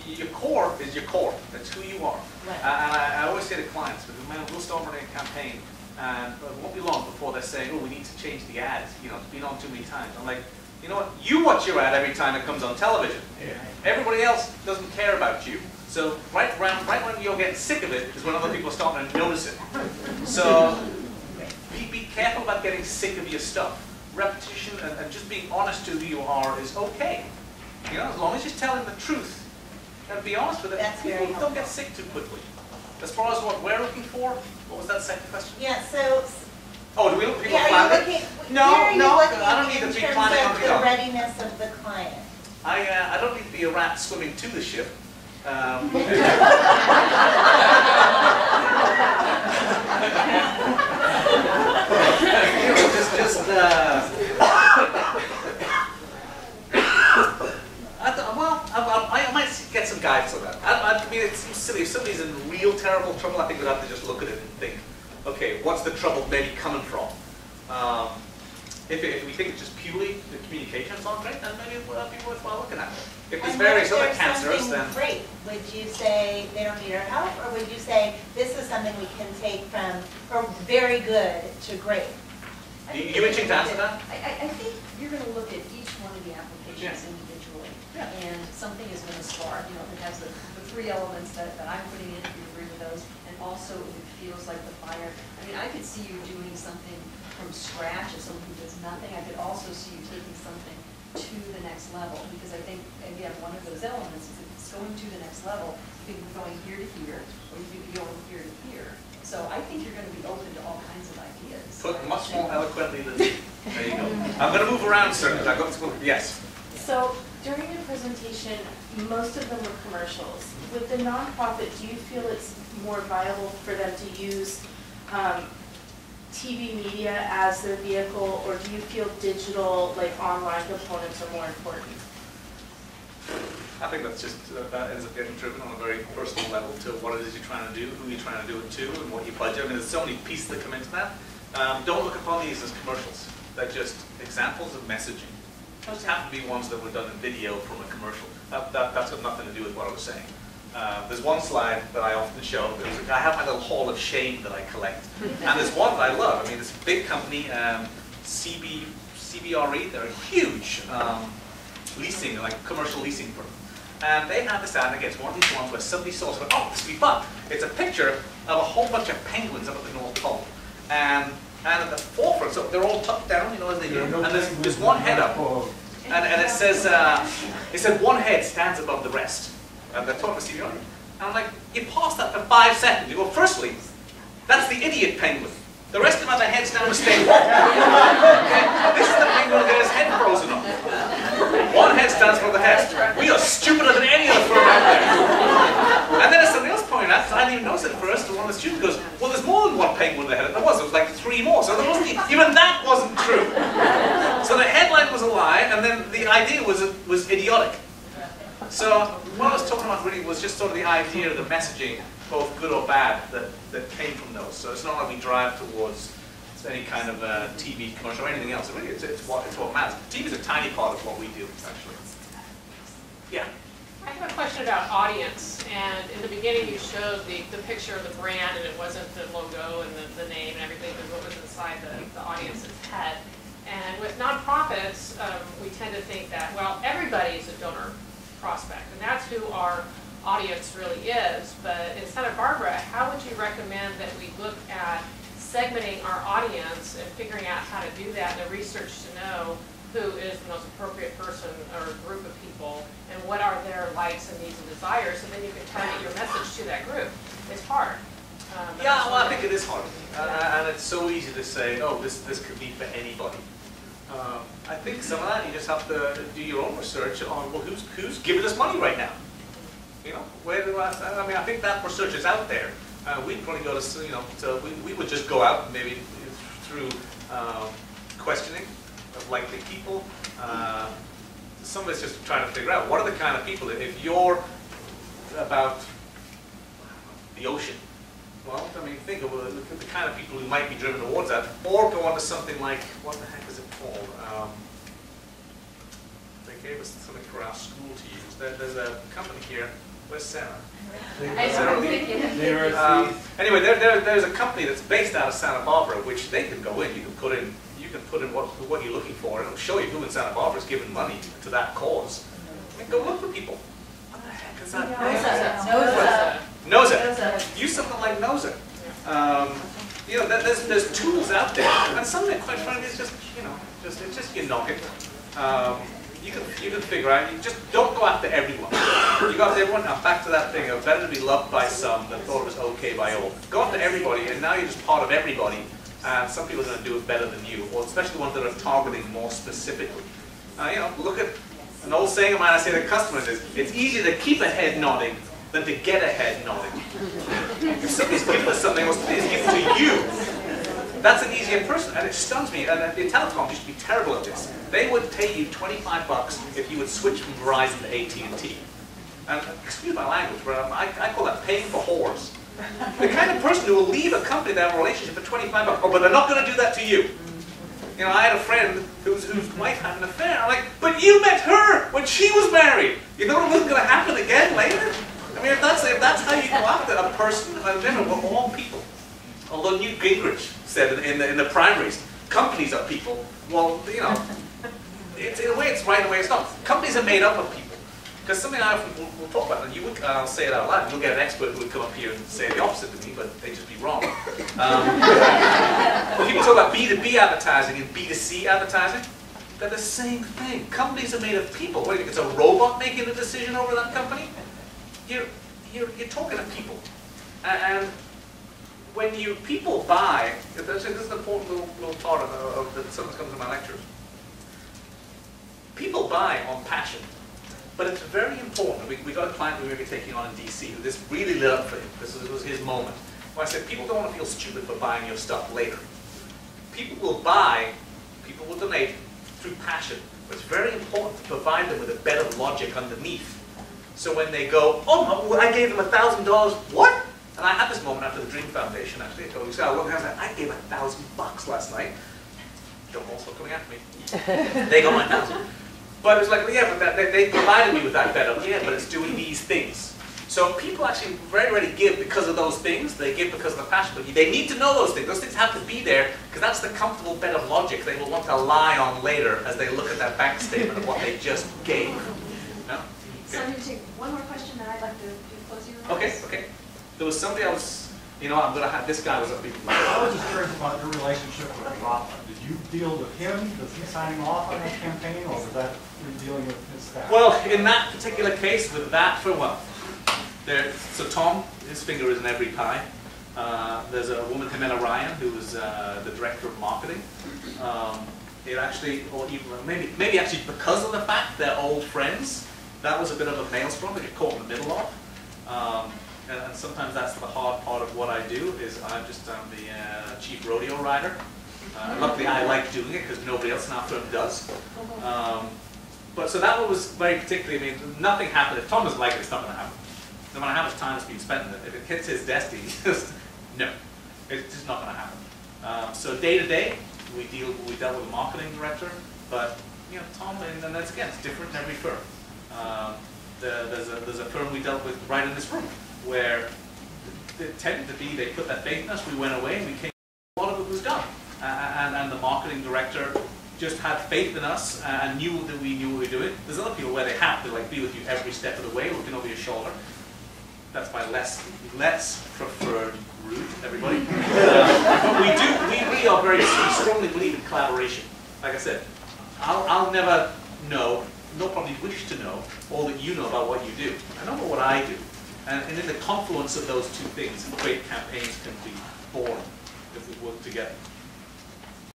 Your core is your core. That's who you are. Right. And I always say to clients, we'll start running a campaign, and it won't be long before they're saying, oh, we need to change the ads. It's been on too many times. I'm like, you know what? You watch your ad every time it comes on television. Yeah. Everybody else doesn't care about you. So right when you're getting sick of it is when other people are starting to notice it. So be careful about getting sick of your stuff. Repetition and just being honest to who you are is okay. As long as you're telling the truth and be honest with it, people don't get sick too quickly. As far as what we're looking for, what was that second question? Yeah, so... Oh, do we look for people planning? No, I don't need to be planning on the readiness of the client. I don't need to be a rat swimming to the ship. I might get some guidance on that. I mean, it seems silly. If somebody's in real terrible trouble, I think we'd have to just look at it and think, okay, what's the trouble maybe coming from? If we think it's just purely the communications aren't great, then maybe it would be worthwhile looking at it. If there's various other cancers, then... Great. Would you say they don't need our help, or would you say this is something we can take from, or very good to great? You itching to answer that? I think you're going to look at each one of the applications individually, and something is going to spark. If it has the three elements that I'm putting in, if you agree with those, and also if it feels like the fire. I mean, I could see you doing something from scratch as someone who does nothing. I could also see you taking something to the next level, because I think, again, one of those elements is if it's going to the next level, you could be going here to here, or you could be going here to here. So I think you're going to be open to all kinds of ideas. Put much more eloquently than me. There you go. I'm going to move around, sir, because I've got to go. Yes. So during your presentation, most of them were commercials. With the nonprofit, do you feel it's more viable for them to use TV media as their vehicle, or do you feel digital, like online components are more important? I think that's just, that ends up getting driven on a very personal level to what it is you're trying to do, who you're trying to do it to, and what you budget. I mean, there's so many pieces that come into that. Don't look upon these as commercials. They're just examples of messaging. Those happen to be ones that were done in video from a commercial. That's got nothing to do with what I was saying. There's one slide that I often show. I have my little hall of shame that I collect. And there's one that I love. I mean, this big company, CBRE, they're a huge leasing, like commercial leasing firm. And they had this ad, and again, it's one of these ones where somebody saw sort of, oh, this will be fun. It's a picture of a whole bunch of penguins up at the North Pole. And at the forefront, so they're all tucked down, you know, as they do. And there's one head up. And it says, one head stands above the rest. And they're talking to Stevie Wonder. And I'm like, you pause that for 5 seconds. You go, firstly, that's the idiot penguin. The rest of them have their heads down the stable. This is the penguin that has his head frozen up. One head stands above the rest. We are stupider than any of the firm out there. And then as somebody else pointed out, I didn't even notice it at first, and one of the students goes, well, there's more than one penguin in the head. There was like 3 more. So there wasn't, even that wasn't true. So the headline was a lie, and then the idea was idiotic. So what I was talking about really was just sort of the idea of the messaging, both good or bad, that came from those. So it's not like we drive towards any kind of TV commercial or anything else. Really, it's what matters. TV is a tiny part of what we do, actually. Yeah. I have a question about audience. And in the beginning, you showed the picture of the brand, and it wasn't the logo and the name and everything, but what was inside the audience's head. And with nonprofits, we tend to think that, well, everybody is a donor prospect, and that's who our audience really is. But in Santa Barbara, how would you recommend that we look at segmenting our audience and figuring out how to do that and the research to know who is the most appropriate person or group of people and what are their likes and needs and desires, so then you can target your message to that group? It's hard. Yeah, well, I think it is hard. And it's so easy to say, oh, this could be for anybody. I think some of that you just have to do your own research on, well, who's giving us money right now? You know, where do I mean, I think that research is out there. We'd probably go to, you know, so we would just go out maybe through questioning of likely people. Some of it's just trying to figure out what are the kind of people, if you're about the ocean, well, I mean, think of the kind of people who might be driven towards that, or go on to something like, what the heck is it called? They gave us something for our school to use. There's a company here. Where's Sarah? Anyway, there's a company that's based out of Santa Barbara, which they can go in. You can put in what you're looking for, and it'll show you who in Santa Barbara is giving money to that cause. And go look for people. What the heck is that? Noza. Use something like Noza. You know, there's tools out there, and some of it, quite frankly, is just, you know, it's just your noggin. You can figure out. You just don't go after everyone. You go after everyone. Now back to that thing of better to be loved by some than thought it was okay by all. Go after everybody, and now you're just part of everybody. And some people are going to do it better than you, or especially the ones that are targeting more specifically. You know, look at an old saying of mine. I say to customers is, it's easier to keep a head nodding than to get a head nodding. If somebody's giving us something, or somebody's giving to you, that's an easier person, and it stuns me. And the telecoms used to be terrible at this. They would pay you $25 if you would switch from Verizon to AT&T. And excuse my language, but I call that paying for whores. The kind of person who will leave a company they have a relationship for $25. Oh, but they're not going to do that to you. You know, I had a friend whose wife had an affair. I'm like, but you met her when she was married. You know it wasn't going to happen again later? I mean, if that's how you go after a person, remember, we're all people. Although Newt Gingrich said in the primaries, companies are people. Well, you know, in a way it's right, in a way it's not. Companies are made up of people. Because something I often will talk about, and I'll say it out loud, you'll get an expert who would come up here and say the opposite to me, but they'd just be wrong. People talk about B2B advertising and B2C advertising. They're the same thing. Companies are made of people. What do you think, it's a robot making a decision over that company? You're talking to people. And when people buy, this is an important little part of that sometimes comes in my lectures. People buy on passion. But it's very important. We got a client we were going to be taking on in DC who this really lit up for him. This was his moment. When I said, people don't want to feel stupid for buying your stuff later. People will buy, people will donate through passion. But it's very important to provide them with a better logic underneath. So when they go, oh, I gave them $1,000, what? And I had this moment after the Dream Foundation, actually. I gave $1,000 last night. Don't also coming after me. They got my $1,000. But it's like, yeah, but they provided me with that better. Yeah, but it's doing these things. So people actually very rarely give because of those things. They give because of the passion. But they need to know those things. Those things have to be there because that's the comfortable bed of logic they will want to lie on later as they look at that bank statement of what they just gave. No? So I'm going to take one more question, then I'd like to do closing remarks. Okay, okay. There was somebody else, you know, I'm going to have, this guy was a big. I was just curious about your relationship with Rafa. Did you deal with him? Was he signing off on that campaign, or was that you dealing with his staff? Well, in that particular case, with that, for one, so Tom, his finger is in every pie. There's a woman, Jimena Ryan, who was the director of marketing. It actually, or even maybe actually because of the fact they're old friends, that was a bit of a maelstrom to get caught in the middle of. And sometimes that's the hard part of what I do, is I'm the chief rodeo rider. Luckily I like doing it because nobody else in our firm does. But so that one was very particularly, I mean, nothing happened. If Tom doesn't like it, it's not going to happen. No matter how much time has been spent in it, if it hits his desk, he's just, no, it's just not going to happen. So day to day, we dealt with a marketing director, but you know, Tom, and that's again, it's different in every firm. There's a firm we dealt with right in this room, where it tended to be, they put that faith in us, we went away, and we came, a lot of it was done. And the marketing director just had faith in us and knew that we knew what we were doing. There's other people where they have to like be with you every step of the way, looking over your shoulder. That's my less preferred route, everybody. But we really are we strongly believe in collaboration. Like I said, I'll never know, nor probably wish to know, all that you know about what you do. I know about what I do. And in the confluence of those two things, great campaigns can be born if we work together.